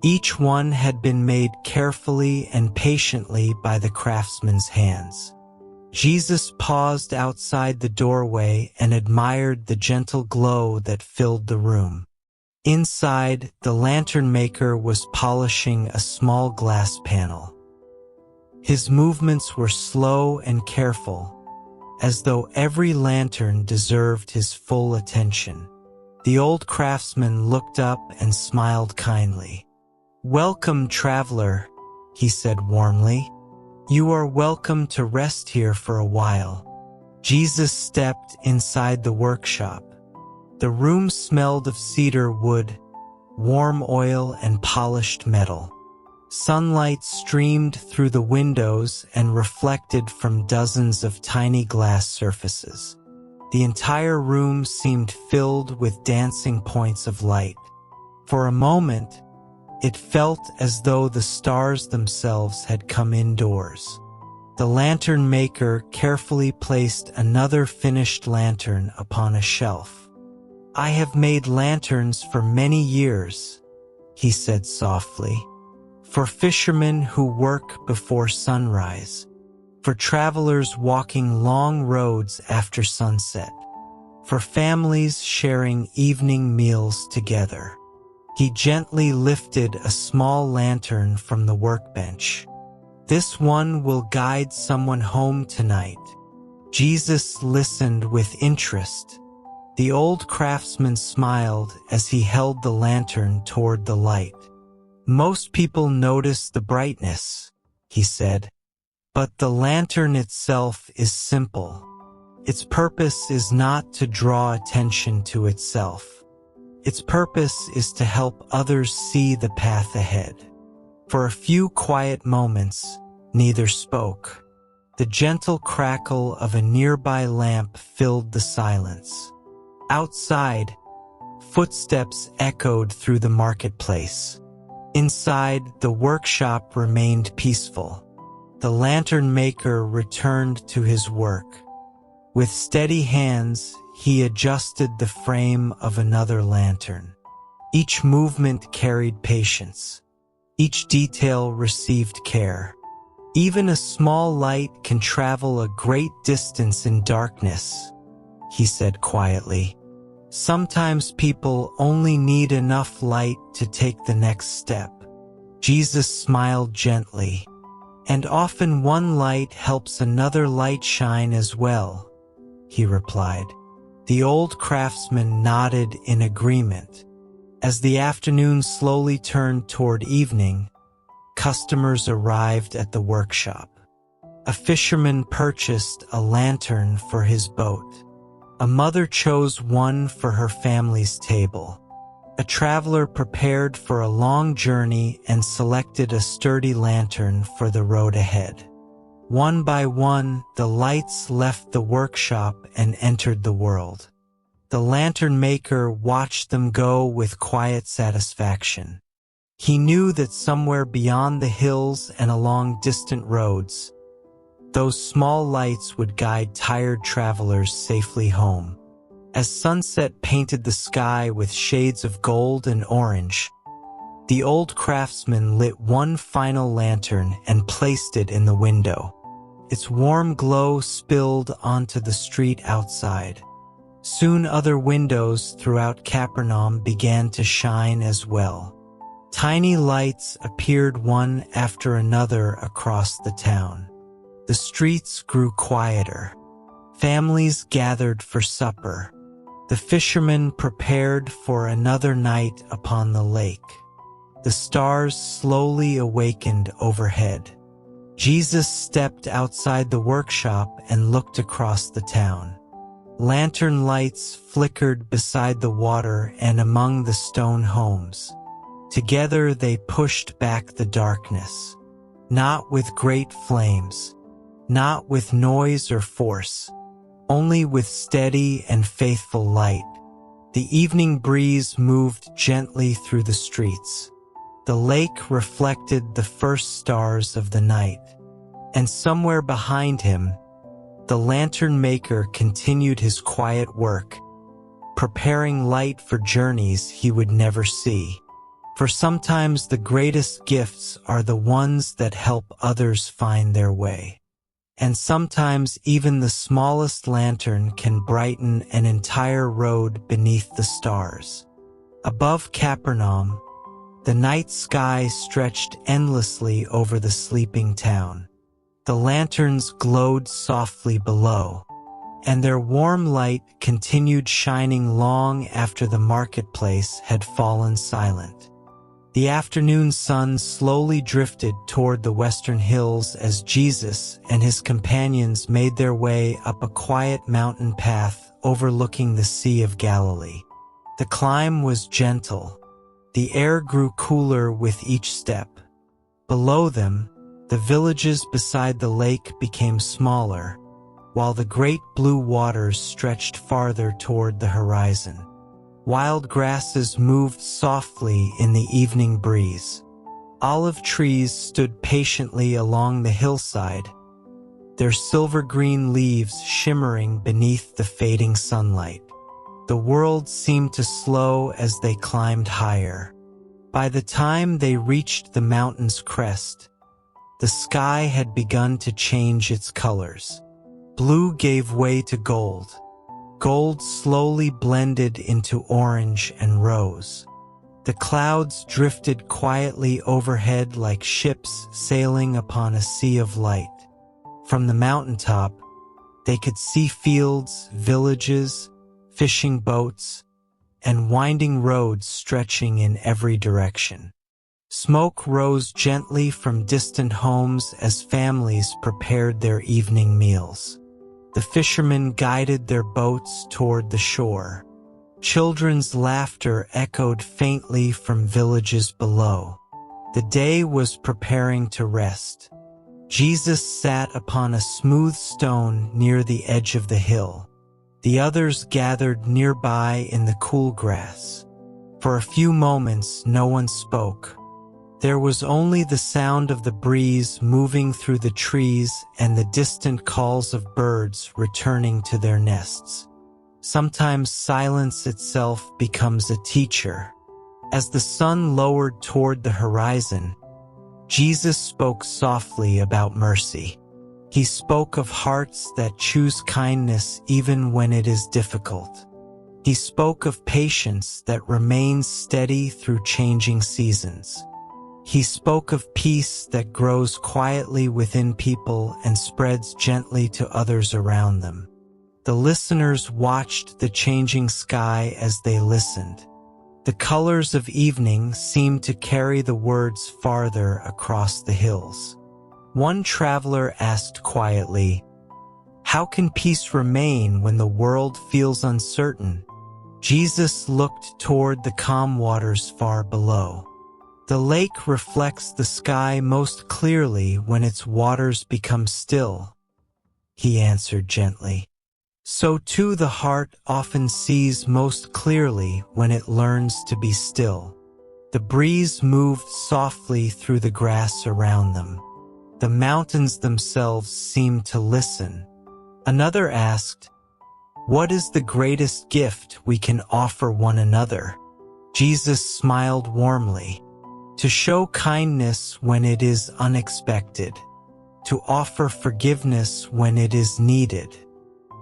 Each one had been made carefully and patiently by the craftsman's hands. Jesus paused outside the doorway and admired the gentle glow that filled the room. Inside, the lantern maker was polishing a small glass panel. His movements were slow and careful, as though every lantern deserved his full attention. The old craftsman looked up and smiled kindly. "Welcome, traveler," he said warmly. "You are welcome to rest here for a while." Jesus stepped inside the workshop. The room smelled of cedar wood, warm oil, and polished metal. Sunlight streamed through the windows and reflected from dozens of tiny glass surfaces. The entire room seemed filled with dancing points of light. For a moment, it felt as though the stars themselves had come indoors. The lantern maker carefully placed another finished lantern upon a shelf. "I have made lanterns for many years," he said softly. "For fishermen who work before sunrise, for travelers walking long roads after sunset, for families sharing evening meals together." He gently lifted a small lantern from the workbench. "This one will guide someone home tonight." Jesus listened with interest. The old craftsman smiled as he held the lantern toward the light. "Most people notice the brightness," he said, "but the lantern itself is simple. Its purpose is not to draw attention to itself. Its purpose is to help others see the path ahead. For a few quiet moments, neither spoke. The gentle crackle of a nearby lamp filled the silence. Outside, footsteps echoed through the marketplace. Inside, the workshop remained peaceful. The lantern maker returned to his work. With steady hands, he adjusted the frame of another lantern. Each movement carried patience. Each detail received care. Even a small light can travel a great distance in darkness, he said quietly. Sometimes people only need enough light to take the next step. Jesus smiled gently. And often one light helps another light shine as well, he replied. The old craftsman nodded in agreement. As the afternoon slowly turned toward evening, customers arrived at the workshop. A fisherman purchased a lantern for his boat. A mother chose one for her family's table. A traveler prepared for a long journey and selected a sturdy lantern for the road ahead. One by one, the lights left the workshop and entered the world. The lantern maker watched them go with quiet satisfaction. He knew that somewhere beyond the hills and along distant roads, those small lights would guide tired travelers safely home. As sunset painted the sky with shades of gold and orange, the old craftsman lit one final lantern and placed it in the window. Its warm glow spilled onto the street outside. Soon other windows throughout Capernaum began to shine as well. Tiny lights appeared one after another across the town. The streets grew quieter. Families gathered for supper. The fishermen prepared for another night upon the lake. The stars slowly awakened overhead. Jesus stepped outside the workshop and looked across the town. Lantern lights flickered beside the water and among the stone homes. Together they pushed back the darkness. Not with great flames, not with noise or force, only with steady and faithful light. The evening breeze moved gently through the streets. The lake reflected the first stars of the night. And somewhere behind him, the lantern maker continued his quiet work, preparing light for journeys he would never see. For sometimes the greatest gifts are the ones that help others find their way. And sometimes even the smallest lantern can brighten an entire road beneath the stars. Above Capernaum, the night sky stretched endlessly over the sleeping town. The lanterns glowed softly below, and their warm light continued shining long after the marketplace had fallen silent. The afternoon sun slowly drifted toward the western hills as Jesus and his companions made their way up a quiet mountain path overlooking the Sea of Galilee. The climb was gentle. The air grew cooler with each step. Below them, the villages beside the lake became smaller, while the great blue waters stretched farther toward the horizon. Wild grasses moved softly in the evening breeze. Olive trees stood patiently along the hillside, their silver-green leaves shimmering beneath the fading sunlight. The world seemed to slow as they climbed higher. By the time they reached the mountain's crest, the sky had begun to change its colors. Blue gave way to gold. Gold slowly blended into orange and rose. The clouds drifted quietly overhead like ships sailing upon a sea of light. From the mountaintop, they could see fields, villages, fishing boats, and winding roads stretching in every direction. Smoke rose gently from distant homes as families prepared their evening meals. The fishermen guided their boats toward the shore. Children's laughter echoed faintly from villages below. The day was preparing to rest. Jesus sat upon a smooth stone near the edge of the hill. The others gathered nearby in the cool grass. For a few moments, no one spoke. There was only the sound of the breeze moving through the trees and the distant calls of birds returning to their nests. Sometimes silence itself becomes a teacher. As the sun lowered toward the horizon, Jesus spoke softly about mercy. He spoke of hearts that choose kindness even when it is difficult. He spoke of patience that remains steady through changing seasons. He spoke of peace that grows quietly within people and spreads gently to others around them. The listeners watched the changing sky as they listened. The colors of evening seemed to carry the words farther across the hills. One traveler asked quietly, "How can peace remain when the world feels uncertain?" Jesus looked toward the calm waters far below. The lake reflects the sky most clearly when its waters become still, he answered gently. So too the heart often sees most clearly when it learns to be still. The breeze moved softly through the grass around them. The mountains themselves seemed to listen. Another asked, "What is the greatest gift we can offer one another?" Jesus smiled warmly. To show kindness when it is unexpected, to offer forgiveness when it is needed,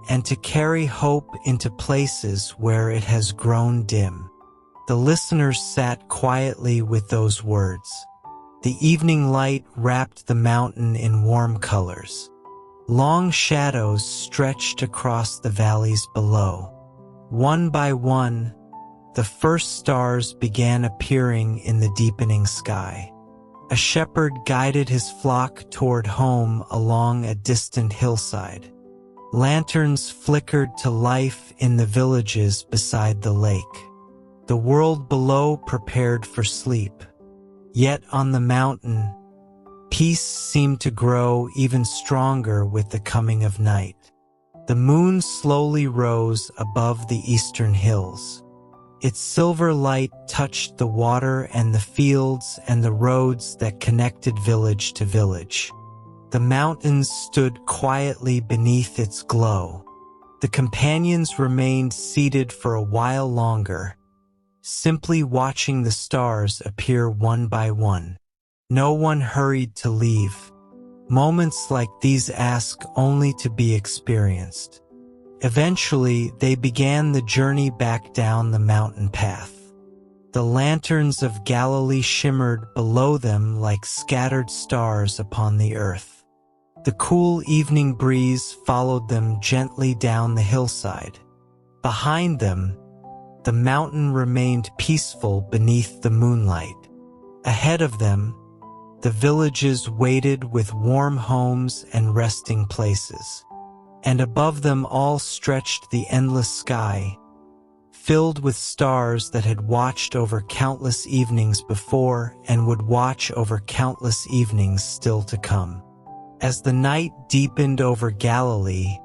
and to carry hope into places where it has grown dim. The listeners sat quietly with those words. The evening light wrapped the mountain in warm colors. Long shadows stretched across the valleys below. One by one, the first stars began appearing in the deepening sky. A shepherd guided his flock toward home along a distant hillside. Lanterns flickered to life in the villages beside the lake. The world below prepared for sleep. Yet on the mountain, peace seemed to grow even stronger with the coming of night. The moon slowly rose above the eastern hills. Its silver light touched the water and the fields and the roads that connected village to village. The mountains stood quietly beneath its glow. The companions remained seated for a while longer, simply watching the stars appear one by one. No one hurried to leave. Moments like these ask only to be experienced. Eventually, they began the journey back down the mountain path. The lanterns of Galilee shimmered below them like scattered stars upon the earth. The cool evening breeze followed them gently down the hillside. Behind them, the mountain remained peaceful beneath the moonlight. Ahead of them, the villages waited with warm homes and resting places. And above them all stretched the endless sky, filled with stars that had watched over countless evenings before and would watch over countless evenings still to come. As the night deepened over Galilee,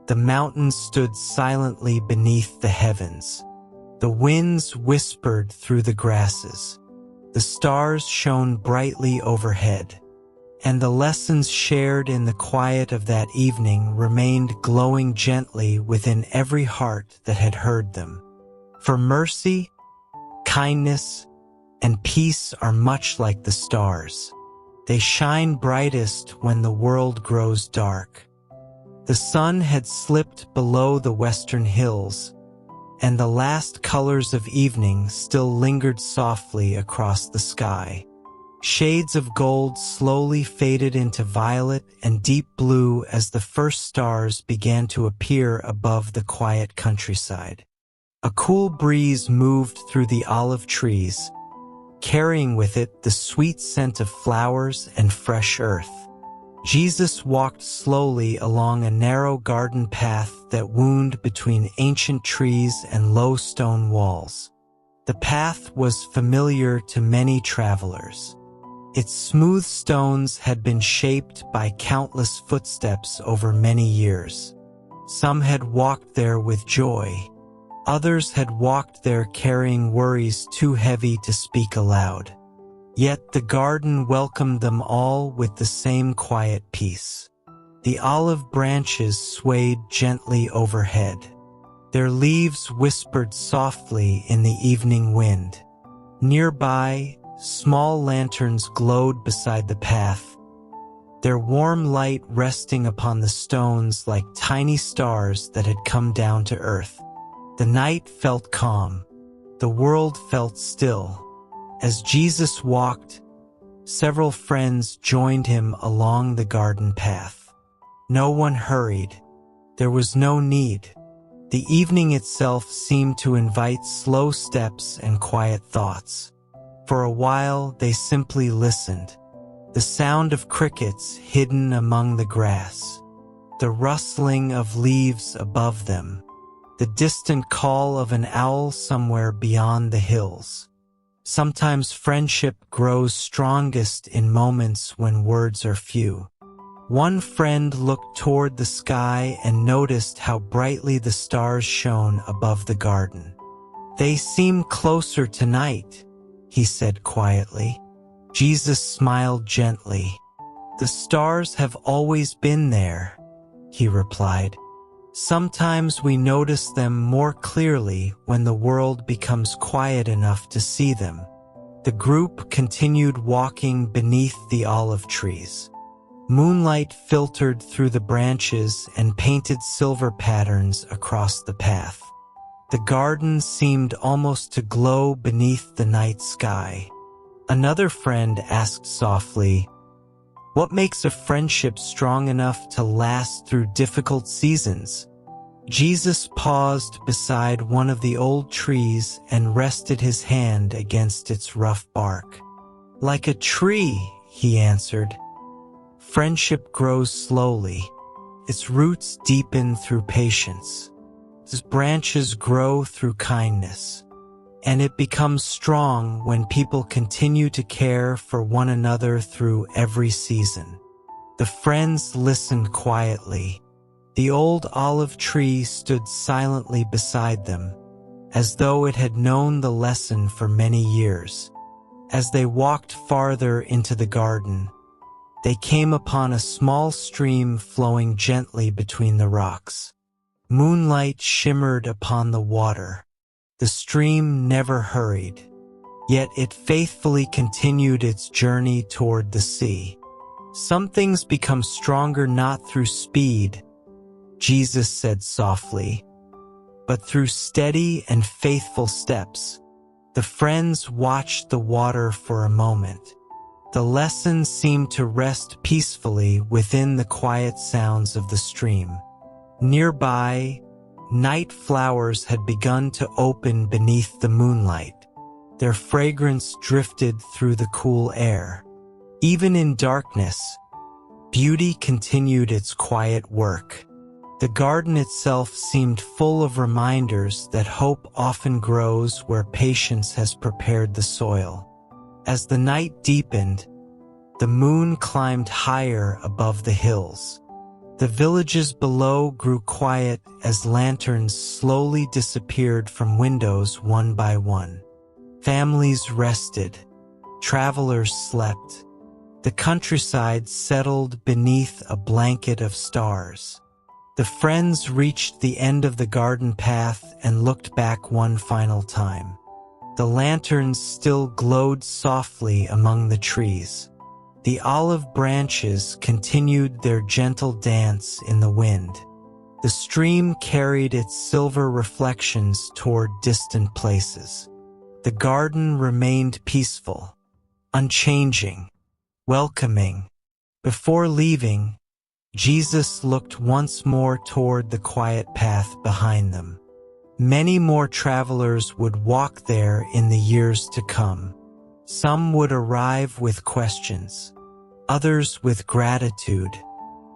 the mountains stood silently beneath the heavens. The winds whispered through the grasses. The stars shone brightly overhead, and the lessons shared in the quiet of that evening remained glowing gently within every heart that had heard them. For mercy, kindness, and peace are much like the stars. They shine brightest when the world grows dark. The sun had slipped below the western hills, and the last colors of evening still lingered softly across the sky. Shades of gold slowly faded into violet and deep blue as the first stars began to appear above the quiet countryside. A cool breeze moved through the olive trees, carrying with it the sweet scent of flowers and fresh earth. Jesus walked slowly along a narrow garden path that wound between ancient trees and low stone walls. The path was familiar to many travelers. Its smooth stones had been shaped by countless footsteps over many years. Some had walked there with joy. Others had walked there carrying worries too heavy to speak aloud. Yet the garden welcomed them all with the same quiet peace. The olive branches swayed gently overhead. Their leaves whispered softly in the evening wind. Nearby, small lanterns glowed beside the path, their warm light resting upon the stones like tiny stars that had come down to earth. The night felt calm. The world felt still. As Jesus walked, several friends joined him along the garden path. No one hurried. There was no need. The evening itself seemed to invite slow steps and quiet thoughts. For a while, they simply listened. The sound of crickets hidden among the grass, the rustling of leaves above them, the distant call of an owl somewhere beyond the hills. Sometimes friendship grows strongest in moments when words are few. One friend looked toward the sky and noticed how brightly the stars shone above the garden. "They seem closer tonight," he said quietly. Jesus smiled gently. "The stars have always been there," he replied. "Sometimes we notice them more clearly when the world becomes quiet enough to see them." The group continued walking beneath the olive trees. Moonlight filtered through the branches and painted silver patterns across the path. The garden seemed almost to glow beneath the night sky. Another friend asked softly, "What makes a friendship strong enough to last through difficult seasons?" Jesus paused beside one of the old trees and rested his hand against its rough bark. "Like a tree," he answered, "friendship grows slowly. Its roots deepen through patience. Its branches grow through kindness. And it becomes strong when people continue to care for one another through every season." The friends listened quietly. The old olive tree stood silently beside them, as though it had known the lesson for many years. As they walked farther into the garden, they came upon a small stream flowing gently between the rocks. Moonlight shimmered upon the water. The stream never hurried, yet it faithfully continued its journey toward the sea. "Some things become stronger not through speed," Jesus said softly, "but through steady and faithful steps." The friends watched the water for a moment. The lesson seemed to rest peacefully within the quiet sounds of the stream. Nearby, night flowers had begun to open beneath the moonlight. Their fragrance drifted through the cool air. Even in darkness, beauty continued its quiet work. The garden itself seemed full of reminders that hope often grows where patience has prepared the soil. As the night deepened, the moon climbed higher above the hills. The villages below grew quiet as lanterns slowly disappeared from windows one by one. Families rested. Travelers slept. The countryside settled beneath a blanket of stars. The friends reached the end of the garden path and looked back one final time. The lanterns still glowed softly among the trees. The olive branches continued their gentle dance in the wind. The stream carried its silver reflections toward distant places. The garden remained peaceful, unchanging, welcoming. Before leaving, Jesus looked once more toward the quiet path behind them. Many more travelers would walk there in the years to come. Some would arrive with questions. others with gratitude,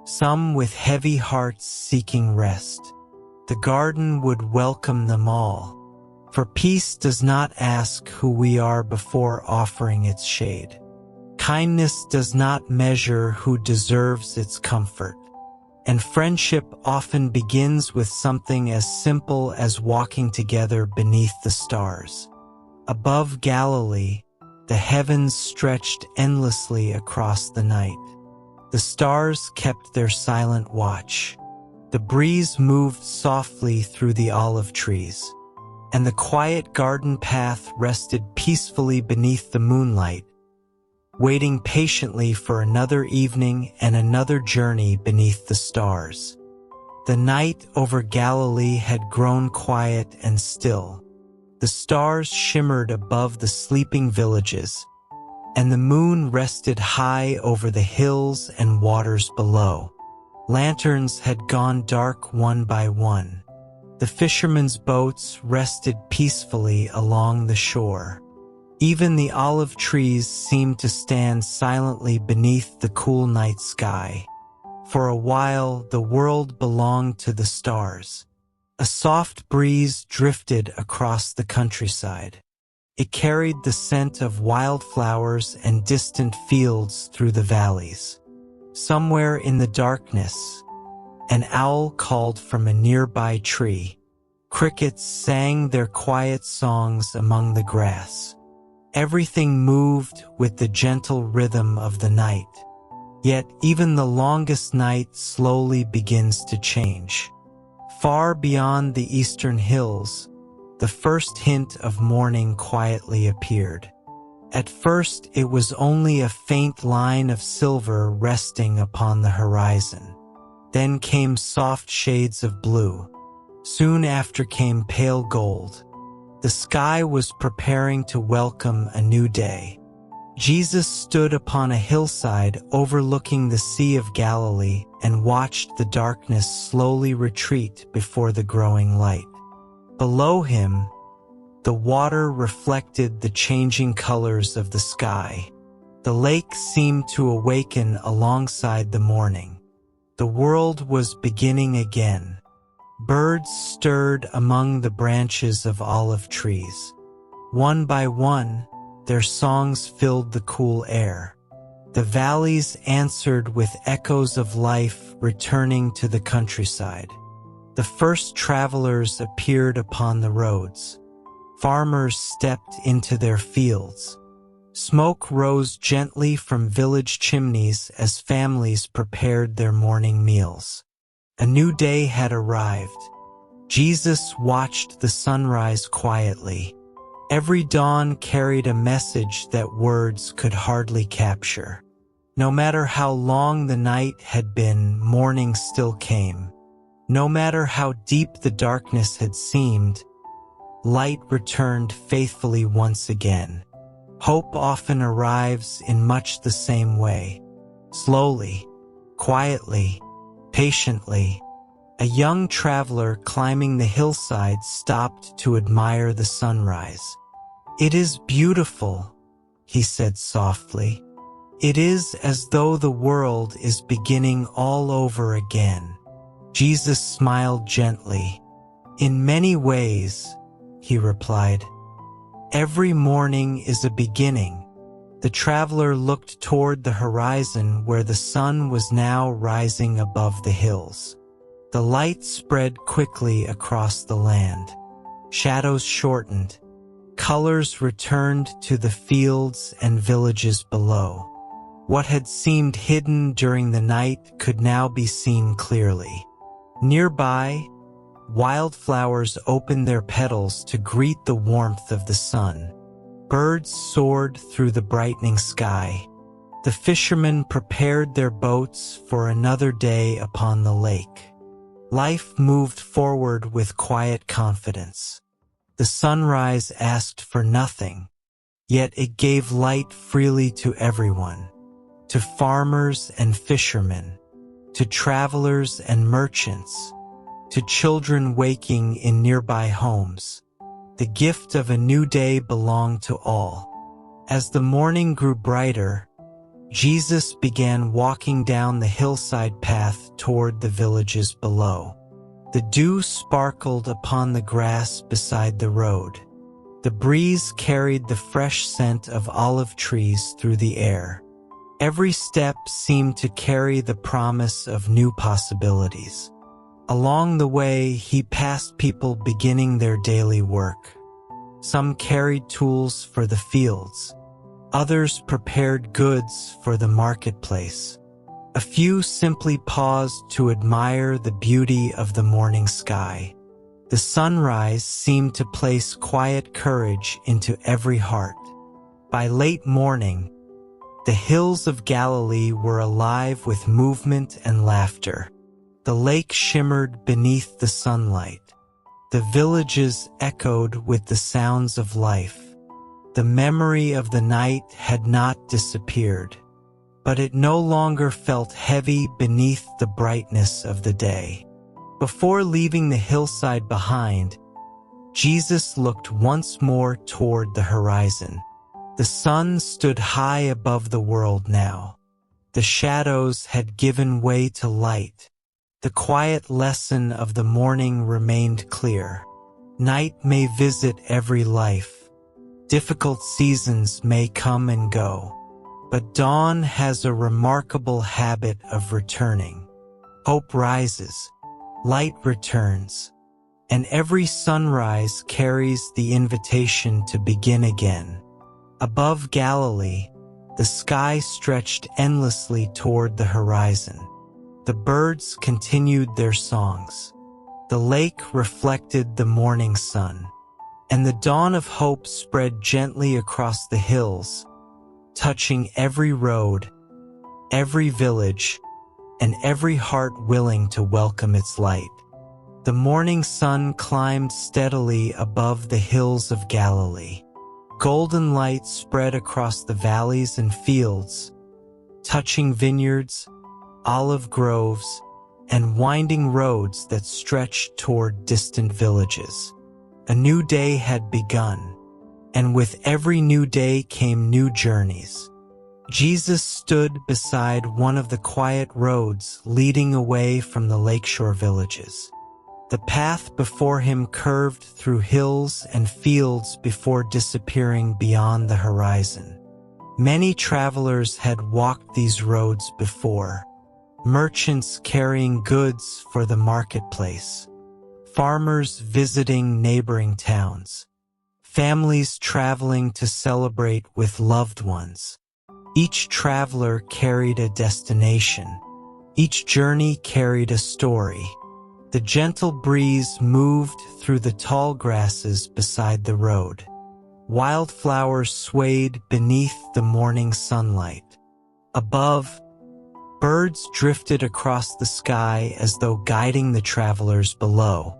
some with heavy hearts seeking rest. The garden would welcome them all, for peace does not ask who we are before offering its shade. Kindness does not measure who deserves its comfort, and friendship often begins with something as simple as walking together beneath the stars. Above Galilee, the heavens stretched endlessly across the night. The stars kept their silent watch. The breeze moved softly through the olive trees, and the quiet garden path rested peacefully beneath the moonlight, waiting patiently for another evening and another journey beneath the stars. The night over Galilee had grown quiet and still. The stars shimmered above the sleeping villages, and the moon rested high over the hills and waters below. Lanterns had gone dark one by one. The fishermen's boats rested peacefully along the shore. Even the olive trees seemed to stand silently beneath the cool night sky. For a while, the world belonged to the stars. A soft breeze drifted across the countryside. It carried the scent of wildflowers and distant fields through the valleys. Somewhere in the darkness, an owl called from a nearby tree. Crickets sang their quiet songs among the grass. Everything moved with the gentle rhythm of the night. Yet even the longest night slowly begins to change. Far beyond the eastern hills, the first hint of morning quietly appeared. At first, it was only a faint line of silver resting upon the horizon. Then came soft shades of blue. Soon after came pale gold. The sky was preparing to welcome a new day. Jesus stood upon a hillside overlooking the Sea of Galilee and watched the darkness slowly retreat before the growing light. Below him, the water reflected the changing colors of the sky. The lake seemed to awaken alongside the morning. The world was beginning again. Birds stirred among the branches of olive trees. One by one, their songs filled the cool air. The valleys answered with echoes of life returning to the countryside. The first travelers appeared upon the roads. Farmers stepped into their fields. Smoke rose gently from village chimneys as families prepared their morning meals. A new day had arrived. Jesus watched the sunrise quietly. Every dawn carried a message that words could hardly capture. No matter how long the night had been, morning still came. No matter how deep the darkness had seemed, light returned faithfully once again. Hope often arrives in much the same way. Slowly, quietly, patiently, a young traveler climbing the hillside stopped to admire the sunrise. "It is beautiful," he said softly. "It is as though the world is beginning all over again." Jesus smiled gently. "In many ways," he replied. "Every morning is a beginning." The traveler looked toward the horizon where the sun was now rising above the hills. The light spread quickly across the land. Shadows shortened. Colors returned to the fields and villages below. What had seemed hidden during the night could now be seen clearly. Nearby, wildflowers opened their petals to greet the warmth of the sun. Birds soared through the brightening sky. The fishermen prepared their boats for another day upon the lake. Life moved forward with quiet confidence. The sunrise asked for nothing, yet it gave light freely to everyone, to farmers and fishermen, to travelers and merchants, to children waking in nearby homes. The gift of a new day belonged to all. As the morning grew brighter, Jesus began walking down the hillside path toward the villages below. The dew sparkled upon the grass beside the road. The breeze carried the fresh scent of olive trees through the air. Every step seemed to carry the promise of new possibilities. Along the way, he passed people beginning their daily work. Some carried tools for the fields. Others prepared goods for the marketplace. A few simply paused to admire the beauty of the morning sky. The sunrise seemed to place quiet courage into every heart. By late morning, the hills of Galilee were alive with movement and laughter. The lake shimmered beneath the sunlight. The villages echoed with the sounds of life. The memory of the night had not disappeared, but it no longer felt heavy beneath the brightness of the day. Before leaving the hillside behind, Jesus looked once more toward the horizon. The sun stood high above the world now. The shadows had given way to light. The quiet lesson of the morning remained clear. Night may visit every life. Difficult seasons may come and go. But dawn has a remarkable habit of returning. Hope rises, light returns, and every sunrise carries the invitation to begin again. Above Galilee, the sky stretched endlessly toward the horizon. The birds continued their songs. The lake reflected the morning sun, and the dawn of hope spread gently across the hills, touching every road, every village, and every heart willing to welcome its light. The morning sun climbed steadily above the hills of Galilee. Golden light spread across the valleys and fields, touching vineyards, olive groves, and winding roads that stretched toward distant villages. A new day had begun, and with every new day came new journeys. Jesus stood beside one of the quiet roads leading away from the lakeshore villages. The path before him curved through hills and fields before disappearing beyond the horizon. Many travelers had walked these roads before. Merchants carrying goods for the marketplace, farmers visiting neighboring towns, families traveling to celebrate with loved ones. Each traveler carried a destination. Each journey carried a story. The gentle breeze moved through the tall grasses beside the road. Wildflowers swayed beneath the morning sunlight. Above, birds drifted across the sky as though guiding the travelers below.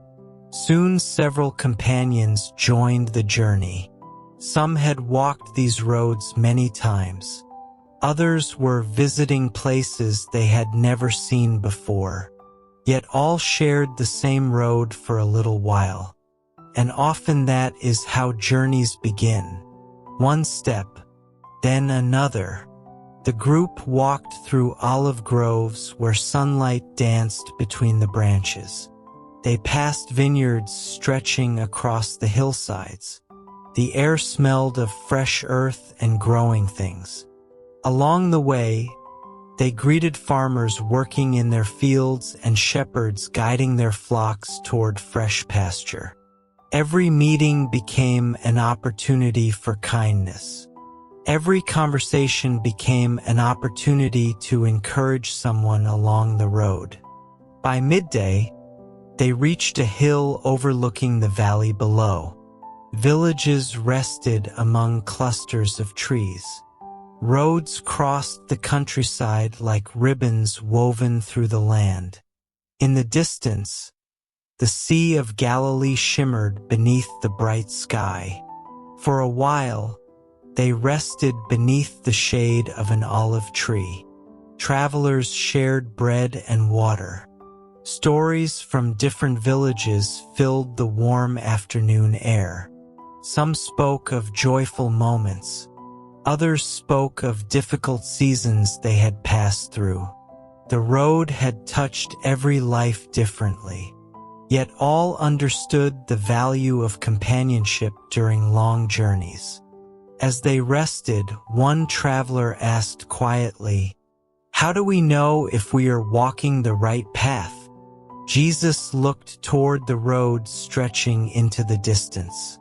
Soon several companions joined the journey. Some had walked these roads many times. Others were visiting places they had never seen before. Yet all shared the same road for a little while. And often that is how journeys begin. One step, then another. The group walked through olive groves where sunlight danced between the branches. They passed vineyards stretching across the hillsides. The air smelled of fresh earth and growing things. Along the way, they greeted farmers working in their fields and shepherds guiding their flocks toward fresh pasture. Every meeting became an opportunity for kindness. Every conversation became an opportunity to encourage someone along the road. By midday, they reached a hill overlooking the valley below. Villages rested among clusters of trees. Roads crossed the countryside like ribbons woven through the land. In the distance, the Sea of Galilee shimmered beneath the bright sky. For a while, they rested beneath the shade of an olive tree. Travelers shared bread and water. Stories from different villages filled the warm afternoon air. Some spoke of joyful moments. Others spoke of difficult seasons they had passed through. The road had touched every life differently, yet all understood the value of companionship during long journeys. As they rested, one traveler asked quietly, "How do we know if we are walking the right path?" Jesus looked toward the road stretching into the distance.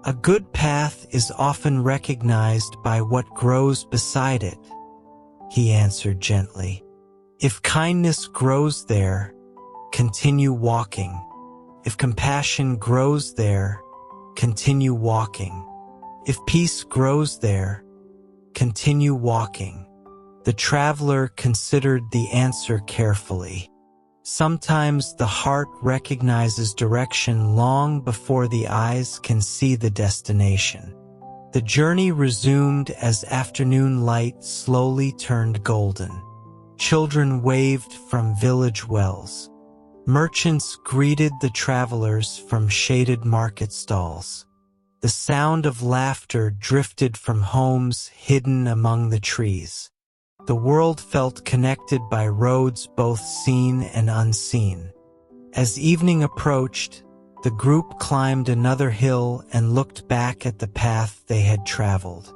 "A good path is often recognized by what grows beside it," he answered gently. "If kindness grows there, continue walking. If compassion grows there, continue walking. If peace grows there, continue walking." The traveler considered the answer carefully. Sometimes the heart recognizes direction long before the eyes can see the destination. The journey resumed as afternoon light slowly turned golden. Children waved from village wells. Merchants greeted the travelers from shaded market stalls. The sound of laughter drifted from homes hidden among the trees. The world felt connected by roads both seen and unseen. As evening approached, the group climbed another hill and looked back at the path they had traveled.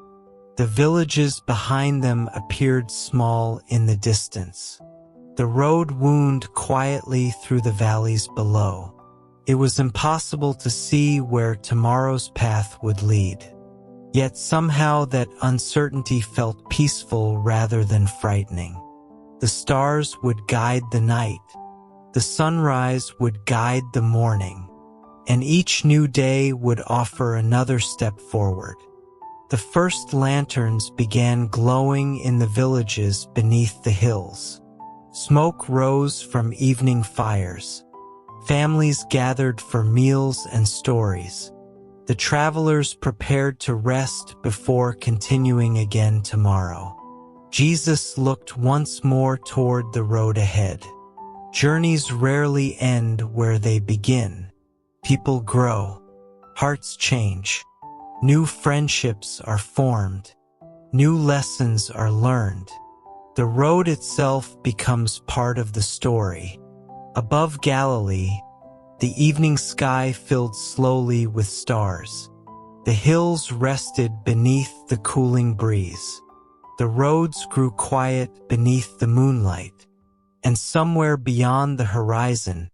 The villages behind them appeared small in the distance. The road wound quietly through the valleys below. It was impossible to see where tomorrow's path would lead. Yet somehow that uncertainty felt peaceful rather than frightening. The stars would guide the night. The sunrise would guide the morning. And each new day would offer another step forward. The first lanterns began glowing in the villages beneath the hills. Smoke rose from evening fires. Families gathered for meals and stories. The travelers prepared to rest before continuing again tomorrow. Jesus looked once more toward the road ahead. Journeys rarely end where they begin. People grow. Hearts change. New friendships are formed. New lessons are learned. The road itself becomes part of the story. Above Galilee, the evening sky filled slowly with stars. The hills rested beneath the cooling breeze. The roads grew quiet beneath the moonlight. And somewhere beyond the horizon,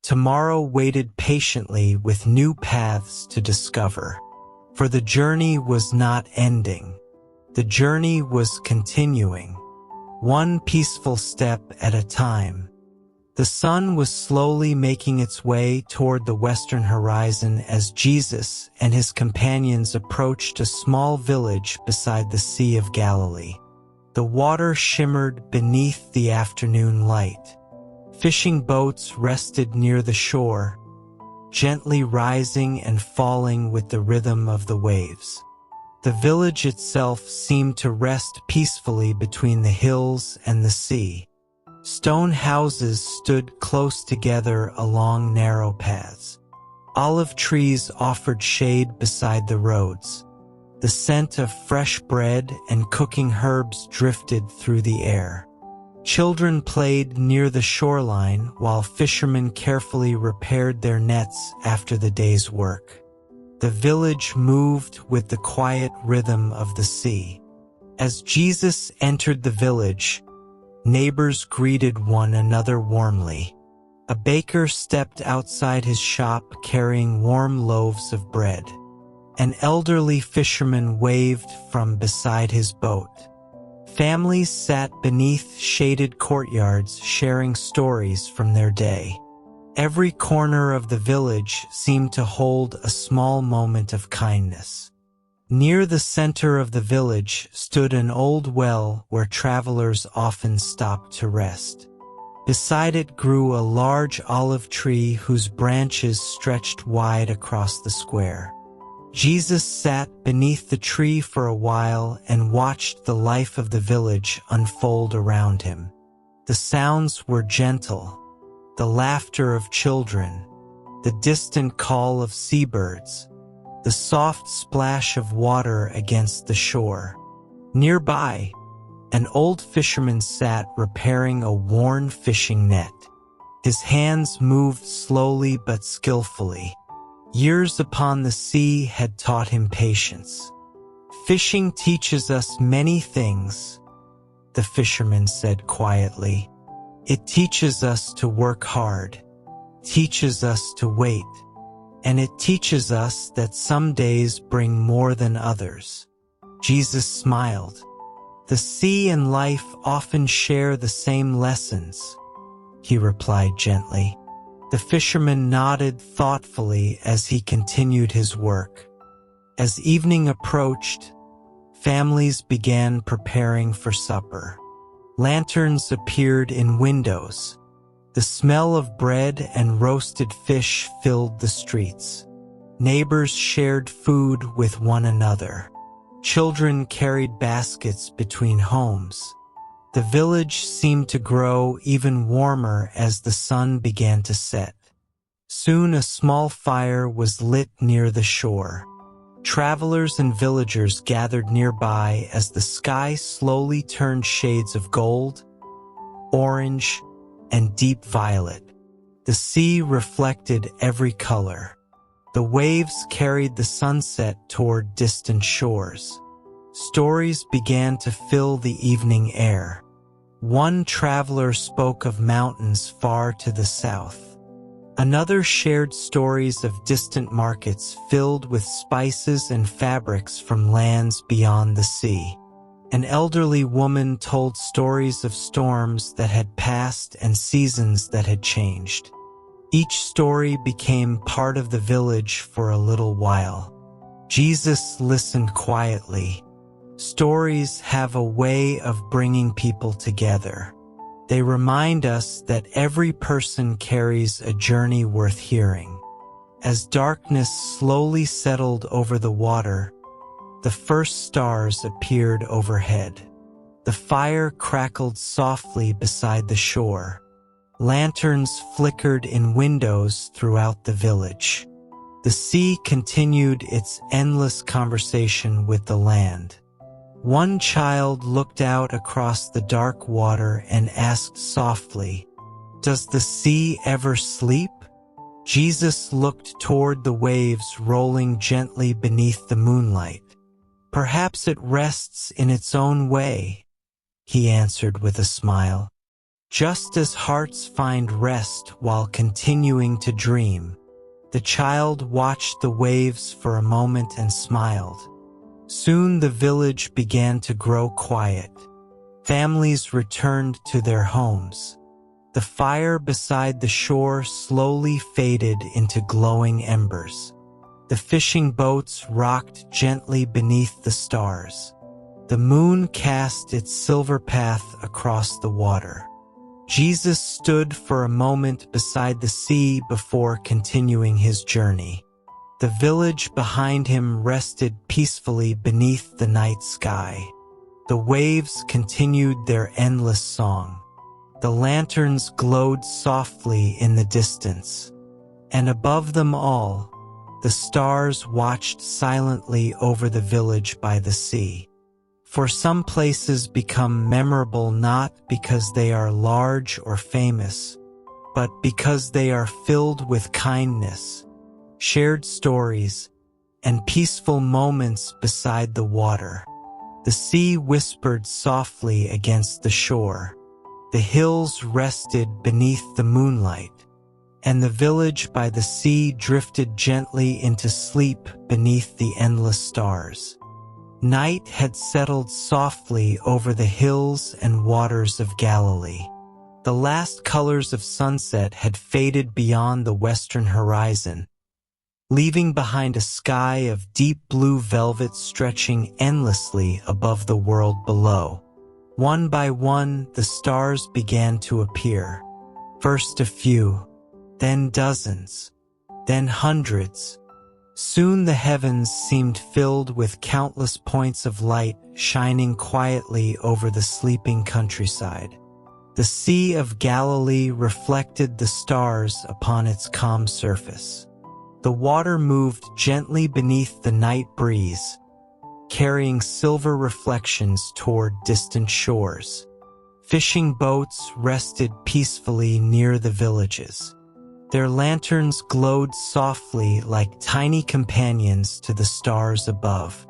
tomorrow waited patiently with new paths to discover. For the journey was not ending. The journey was continuing, one peaceful step at a time. The sun was slowly making its way toward the western horizon as Jesus and his companions approached a small village beside the Sea of Galilee. The water shimmered beneath the afternoon light. Fishing boats rested near the shore, gently rising and falling with the rhythm of the waves. The village itself seemed to rest peacefully between the hills and the sea. Stone houses stood close together along narrow paths. Olive trees offered shade beside the roads. The scent of fresh bread and cooking herbs drifted through the air. Children played near the shoreline while fishermen carefully repaired their nets after the day's work. The village moved with the quiet rhythm of the sea. As Jesus entered the village, neighbors greeted one another warmly. A baker stepped outside his shop carrying warm loaves of bread. An elderly fisherman waved from beside his boat. Families sat beneath shaded courtyards sharing stories from their day. Every corner of the village seemed to hold a small moment of kindness. Near the center of the village stood an old well where travelers often stopped to rest. Beside it grew a large olive tree whose branches stretched wide across the square. Jesus sat beneath the tree for a while and watched the life of the village unfold around him. The sounds were gentle, the laughter of children, the distant call of seabirds, the soft splash of water against the shore. Nearby, an old fisherman sat repairing a worn fishing net. His hands moved slowly but skillfully. Years upon the sea had taught him patience. "Fishing teaches us many things," the fisherman said quietly. "It teaches us to work hard, teaches us to wait, and it teaches us that some days bring more than others." Jesus smiled. "The sea and life often share the same lessons," he replied gently. The fisherman nodded thoughtfully as he continued his work. As evening approached, families began preparing for supper. Lanterns appeared in windows. The smell of bread and roasted fish filled the streets. Neighbors shared food with one another. Children carried baskets between homes. The village seemed to grow even warmer as the sun began to set. Soon a small fire was lit near the shore. Travelers and villagers gathered nearby as the sky slowly turned shades of gold, orange, and deep violet. The sea reflected every color. The waves carried the sunset toward distant shores. Stories began to fill the evening air. One traveler spoke of mountains far to the south. Another shared stories of distant markets filled with spices and fabrics from lands beyond the sea. An elderly woman told stories of storms that had passed and seasons that had changed. Each story became part of the village for a little while. Jesus listened quietly. Stories have a way of bringing people together. They remind us that every person carries a journey worth hearing. As darkness slowly settled over the water, the first stars appeared overhead. The fire crackled softly beside the shore. Lanterns flickered in windows throughout the village. The sea continued its endless conversation with the land. One child looked out across the dark water and asked softly, "Does the sea ever sleep?" Jesus looked toward the waves rolling gently beneath the moonlight. "Perhaps it rests in its own way," he answered with a smile. "Just as hearts find rest while continuing to dream." The child watched the waves for a moment and smiled. Soon the village began to grow quiet. Families returned to their homes. The fire beside the shore slowly faded into glowing embers. The fishing boats rocked gently beneath the stars. The moon cast its silver path across the water. Jesus stood for a moment beside the sea before continuing his journey. The village behind him rested peacefully beneath the night sky. The waves continued their endless song. The lanterns glowed softly in the distance. And above them all, the stars watched silently over the village by the sea. For some places become memorable not because they are large or famous, but because they are filled with kindness, shared stories, and peaceful moments beside the water. The sea whispered softly against the shore. The hills rested beneath the moonlight, and the village by the sea drifted gently into sleep beneath the endless stars. Night had settled softly over the hills and waters of Galilee. The last colors of sunset had faded beyond the western horizon, leaving behind a sky of deep blue velvet stretching endlessly above the world below. One by one, the stars began to appear. First a few, then dozens, then hundreds. Soon the heavens seemed filled with countless points of light shining quietly over the sleeping countryside. The Sea of Galilee reflected the stars upon its calm surface. The water moved gently beneath the night breeze, carrying silver reflections toward distant shores. Fishing boats rested peacefully near the villages. Their lanterns glowed softly like tiny companions to the stars above.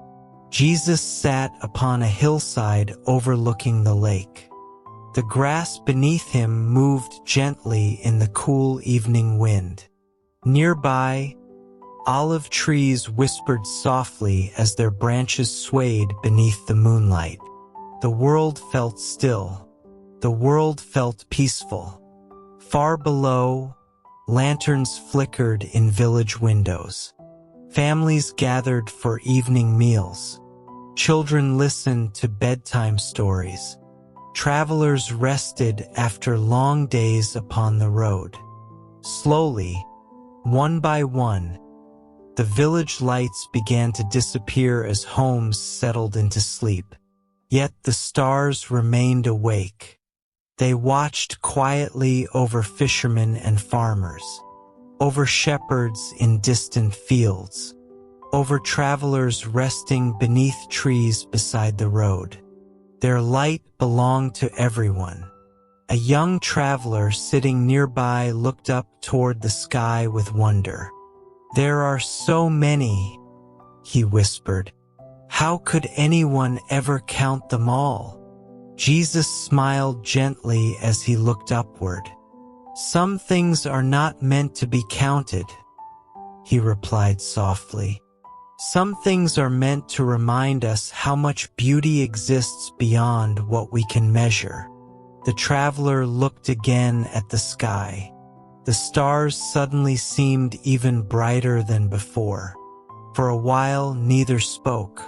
Jesus sat upon a hillside overlooking the lake. The grass beneath him moved gently in the cool evening wind. Nearby, olive trees whispered softly as their branches swayed beneath the moonlight. The world felt still. The world felt peaceful. Far below, lanterns flickered in village windows. Families gathered for evening meals. Children listened to bedtime stories. Travelers rested after long days upon the road. Slowly, one by one, the village lights began to disappear as homes settled into sleep. Yet the stars remained awake. They watched quietly over fishermen and farmers, over shepherds in distant fields, over travelers resting beneath trees beside the road. Their light belonged to everyone. A young traveler sitting nearby looked up toward the sky with wonder. "There are so many," he whispered. "How could anyone ever count them all?" Jesus smiled gently as he looked upward. "Some things are not meant to be counted," he replied softly. "Some things are meant to remind us how much beauty exists beyond what we can measure." The traveler looked again at the sky. The stars suddenly seemed even brighter than before. For a while, neither spoke.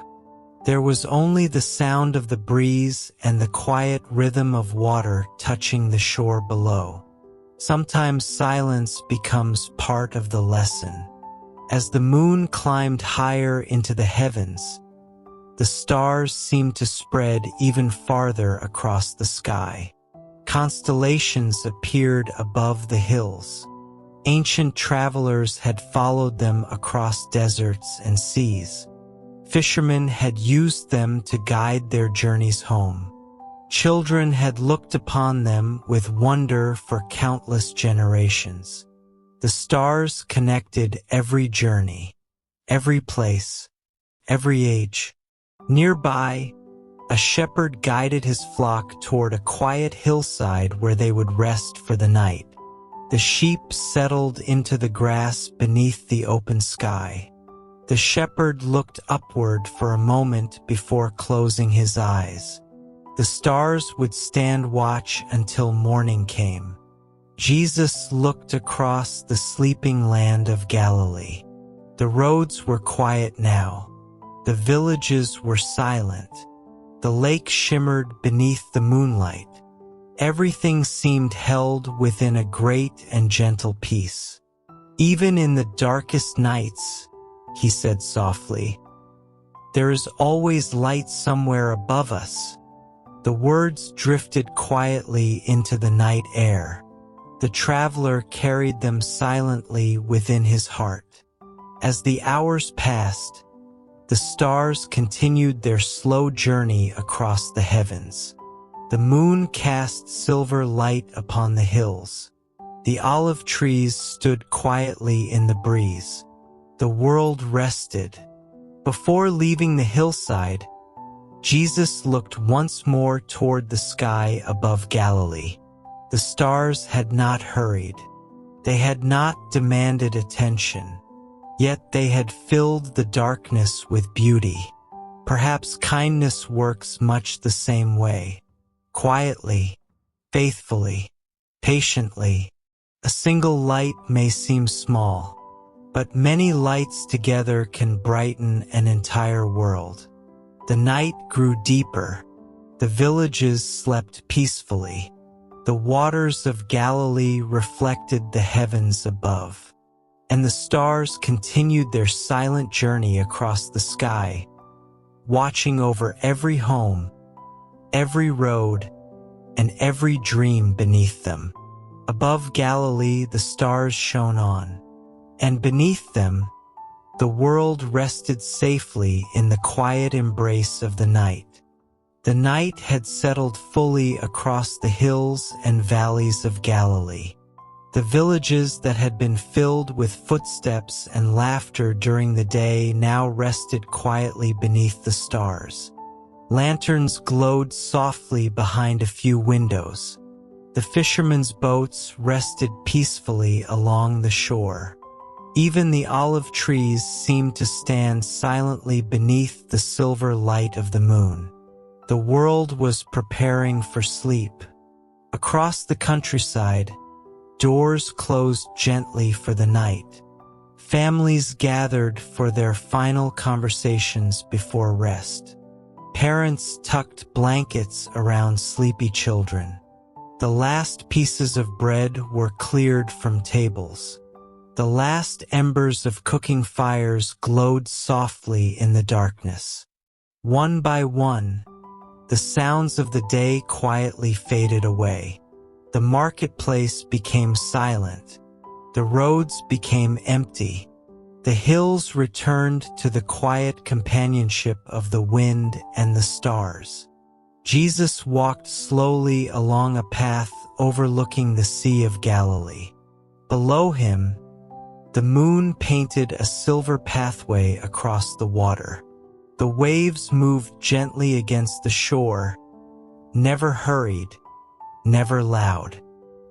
There was only the sound of the breeze and the quiet rhythm of water touching the shore below. Sometimes silence becomes part of the lesson. As the moon climbed higher into the heavens, the stars seemed to spread even farther across the sky. Constellations appeared above the hills. Ancient travelers had followed them across deserts and seas. Fishermen had used them to guide their journeys home. Children had looked upon them with wonder for countless generations. The stars connected every journey, every place, every age. Nearby, a shepherd guided his flock toward a quiet hillside where they would rest for the night. The sheep settled into the grass beneath the open sky. The shepherd looked upward for a moment before closing his eyes. The stars would stand watch until morning came. Jesus looked across the sleeping land of Galilee. The roads were quiet now. The villages were silent. The lake shimmered beneath the moonlight. Everything seemed held within a great and gentle peace. "Even in the darkest nights," he said softly, "there is always light somewhere above us." The words drifted quietly into the night air. The traveler carried them silently within his heart. As the hours passed, the stars continued their slow journey across the heavens. The moon cast silver light upon the hills. The olive trees stood quietly in the breeze. The world rested. Before leaving the hillside, Jesus looked once more toward the sky above Galilee. The stars had not hurried. They had not demanded attention. Yet they had filled the darkness with beauty. Perhaps kindness works much the same way. Quietly, faithfully, patiently. A single light may seem small, but many lights together can brighten an entire world. The night grew deeper. The villages slept peacefully. The waters of Galilee reflected the heavens above. And the stars continued their silent journey across the sky, watching over every home, every road, and every dream beneath them. Above Galilee, the stars shone on. and beneath them, the world rested safely in the quiet embrace of the night. The night had settled fully across the hills and valleys of Galilee. The villages that had been filled with footsteps and laughter during the day now rested quietly beneath the stars. Lanterns glowed softly behind a few windows. The fishermen's boats rested peacefully along the shore. Even the olive trees seemed to stand silently beneath the silver light of the moon. The world was preparing for sleep. Across the countryside, doors closed gently for the night. Families gathered for their final conversations before rest. Parents tucked blankets around sleepy children. The last pieces of bread were cleared from tables. The last embers of cooking fires glowed softly in the darkness. One by one, the sounds of the day quietly faded away. The marketplace became silent. The roads became empty. The hills returned to the quiet companionship of the wind and the stars. Jesus walked slowly along a path overlooking the Sea of Galilee. Below him, the moon painted a silver pathway across the water. The waves moved gently against the shore, never hurried, never loud.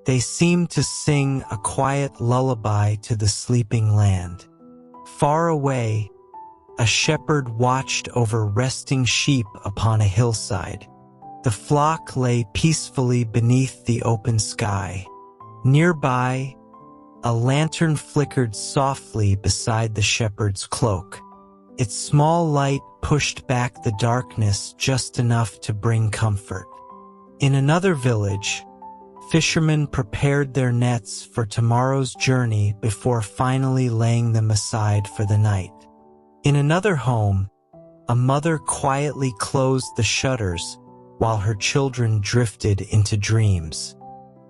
They seemed to sing a quiet lullaby to the sleeping land. Far away, a shepherd watched over resting sheep upon a hillside. The flock lay peacefully beneath the open sky. Nearby, a lantern flickered softly beside the shepherd's cloak. Its small light pushed back the darkness just enough to bring comfort. In another village, fishermen prepared their nets for tomorrow's journey before finally laying them aside for the night. In another home, a mother quietly closed the shutters while her children drifted into dreams.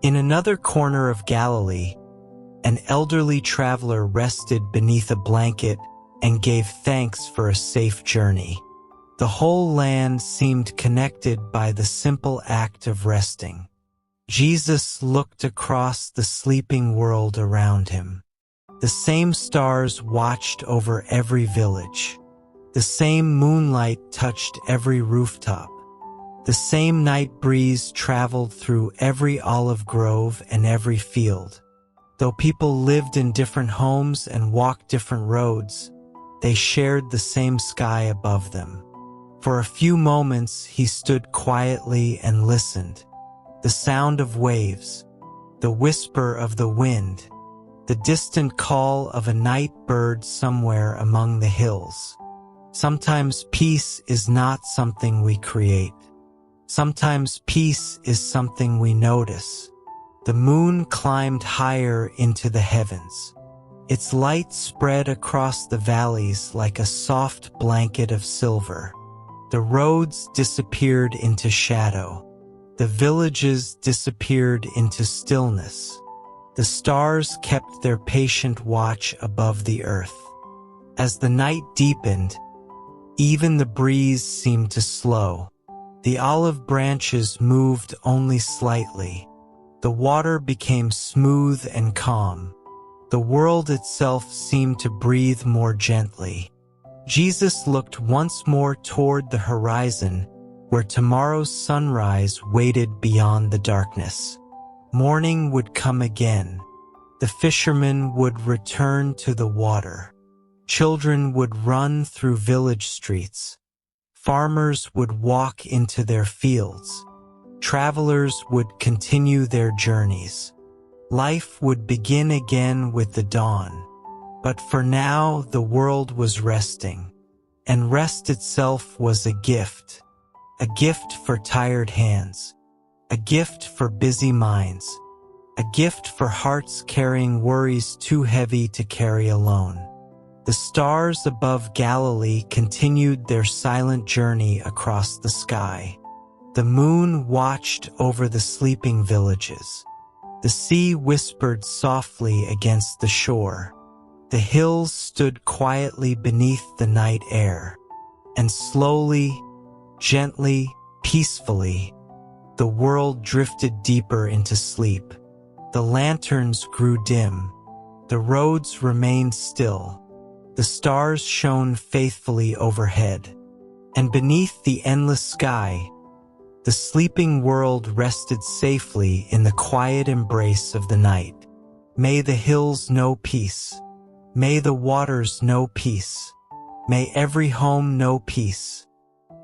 In another corner of Galilee, an elderly traveler rested beneath a blanket and gave thanks for a safe journey. The whole land seemed connected by the simple act of resting. Jesus looked across the sleeping world around him. The same stars watched over every village. The same moonlight touched every rooftop. The same night breeze traveled through every olive grove and every field. Though people lived in different homes and walked different roads, they shared the same sky above them. For a few moments he stood quietly and listened. The sound of waves, the whisper of the wind, the distant call of a night bird somewhere among the hills. Sometimes peace is not something we create. Sometimes peace is something we notice. The moon climbed higher into the heavens. Its light spread across the valleys like a soft blanket of silver. The roads disappeared into shadow. The villages disappeared into stillness. The stars kept their patient watch above the earth. As the night deepened, even the breeze seemed to slow. The olive branches moved only slightly. The water became smooth and calm. The world itself seemed to breathe more gently. Jesus looked once more toward the horizon, where tomorrow's sunrise waited beyond the darkness. Morning would come again. The fishermen would return to the water. Children would run through village streets. Farmers would walk into their fields. Travelers would continue their journeys. Life would begin again with the dawn. But for now, the world was resting. And rest itself was a gift for tired hands, a gift for busy minds, a gift for hearts carrying worries too heavy to carry alone. The stars above Galilee continued their silent journey across the sky. The moon watched over the sleeping villages. The sea whispered softly against the shore. The hills stood quietly beneath the night air, and slowly, gently, peacefully, the world drifted deeper into sleep. The lanterns grew dim. The roads remained still. The stars shone faithfully overhead. And beneath the endless sky, the sleeping world rested safely in the quiet embrace of the night. May the hills know peace. May the waters know peace. May every home know peace.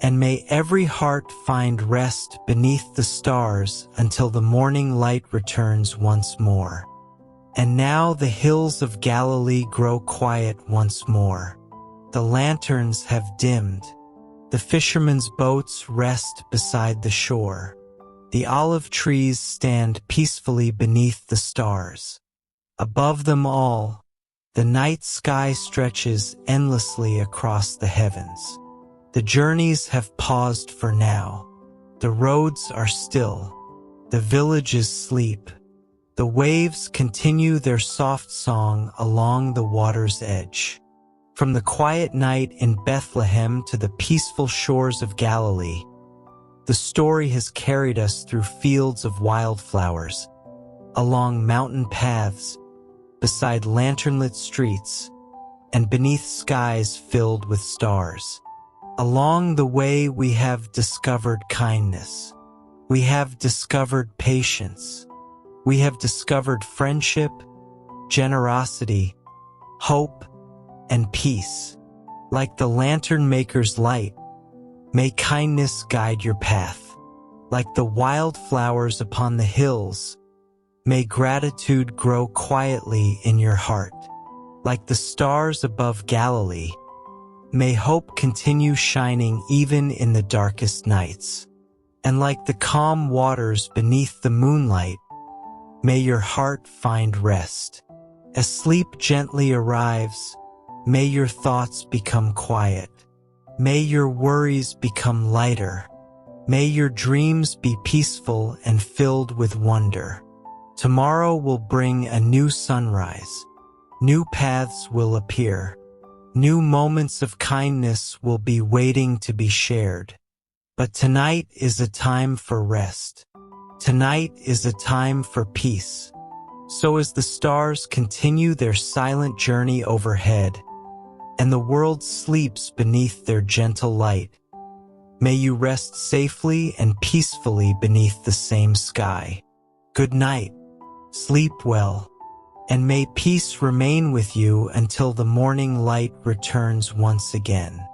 And may every heart find rest beneath the stars until the morning light returns once more. And now the hills of Galilee grow quiet once more. The lanterns have dimmed. The fishermen's boats rest beside the shore. The olive trees stand peacefully beneath the stars. Above them all, the night sky stretches endlessly across the heavens. The journeys have paused for now. The roads are still. The villages sleep. The waves continue their soft song along the water's edge. From the quiet night in Bethlehem to the peaceful shores of Galilee, the story has carried us through fields of wildflowers, along mountain paths, beside lanternlit streets, and beneath skies filled with stars. Along the way we have discovered kindness. We have discovered patience. We have discovered friendship, generosity, hope, and peace. Like the lantern maker's light, may kindness guide your path. Like the wildflowers upon the hills, may gratitude grow quietly in your heart. Like the stars above Galilee, may hope continue shining even in the darkest nights. And like the calm waters beneath the moonlight, may your heart find rest. As sleep gently arrives, may your thoughts become quiet. May your worries become lighter. May your dreams be peaceful and filled with wonder. Tomorrow will bring a new sunrise. New paths will appear. New moments of kindness will be waiting to be shared. But tonight is a time for rest. Tonight is a time for peace. So as the stars continue their silent journey overhead, and the world sleeps beneath their gentle light, may you rest safely and peacefully beneath the same sky. Good night. Sleep well. And may peace remain with you until the morning light returns once again.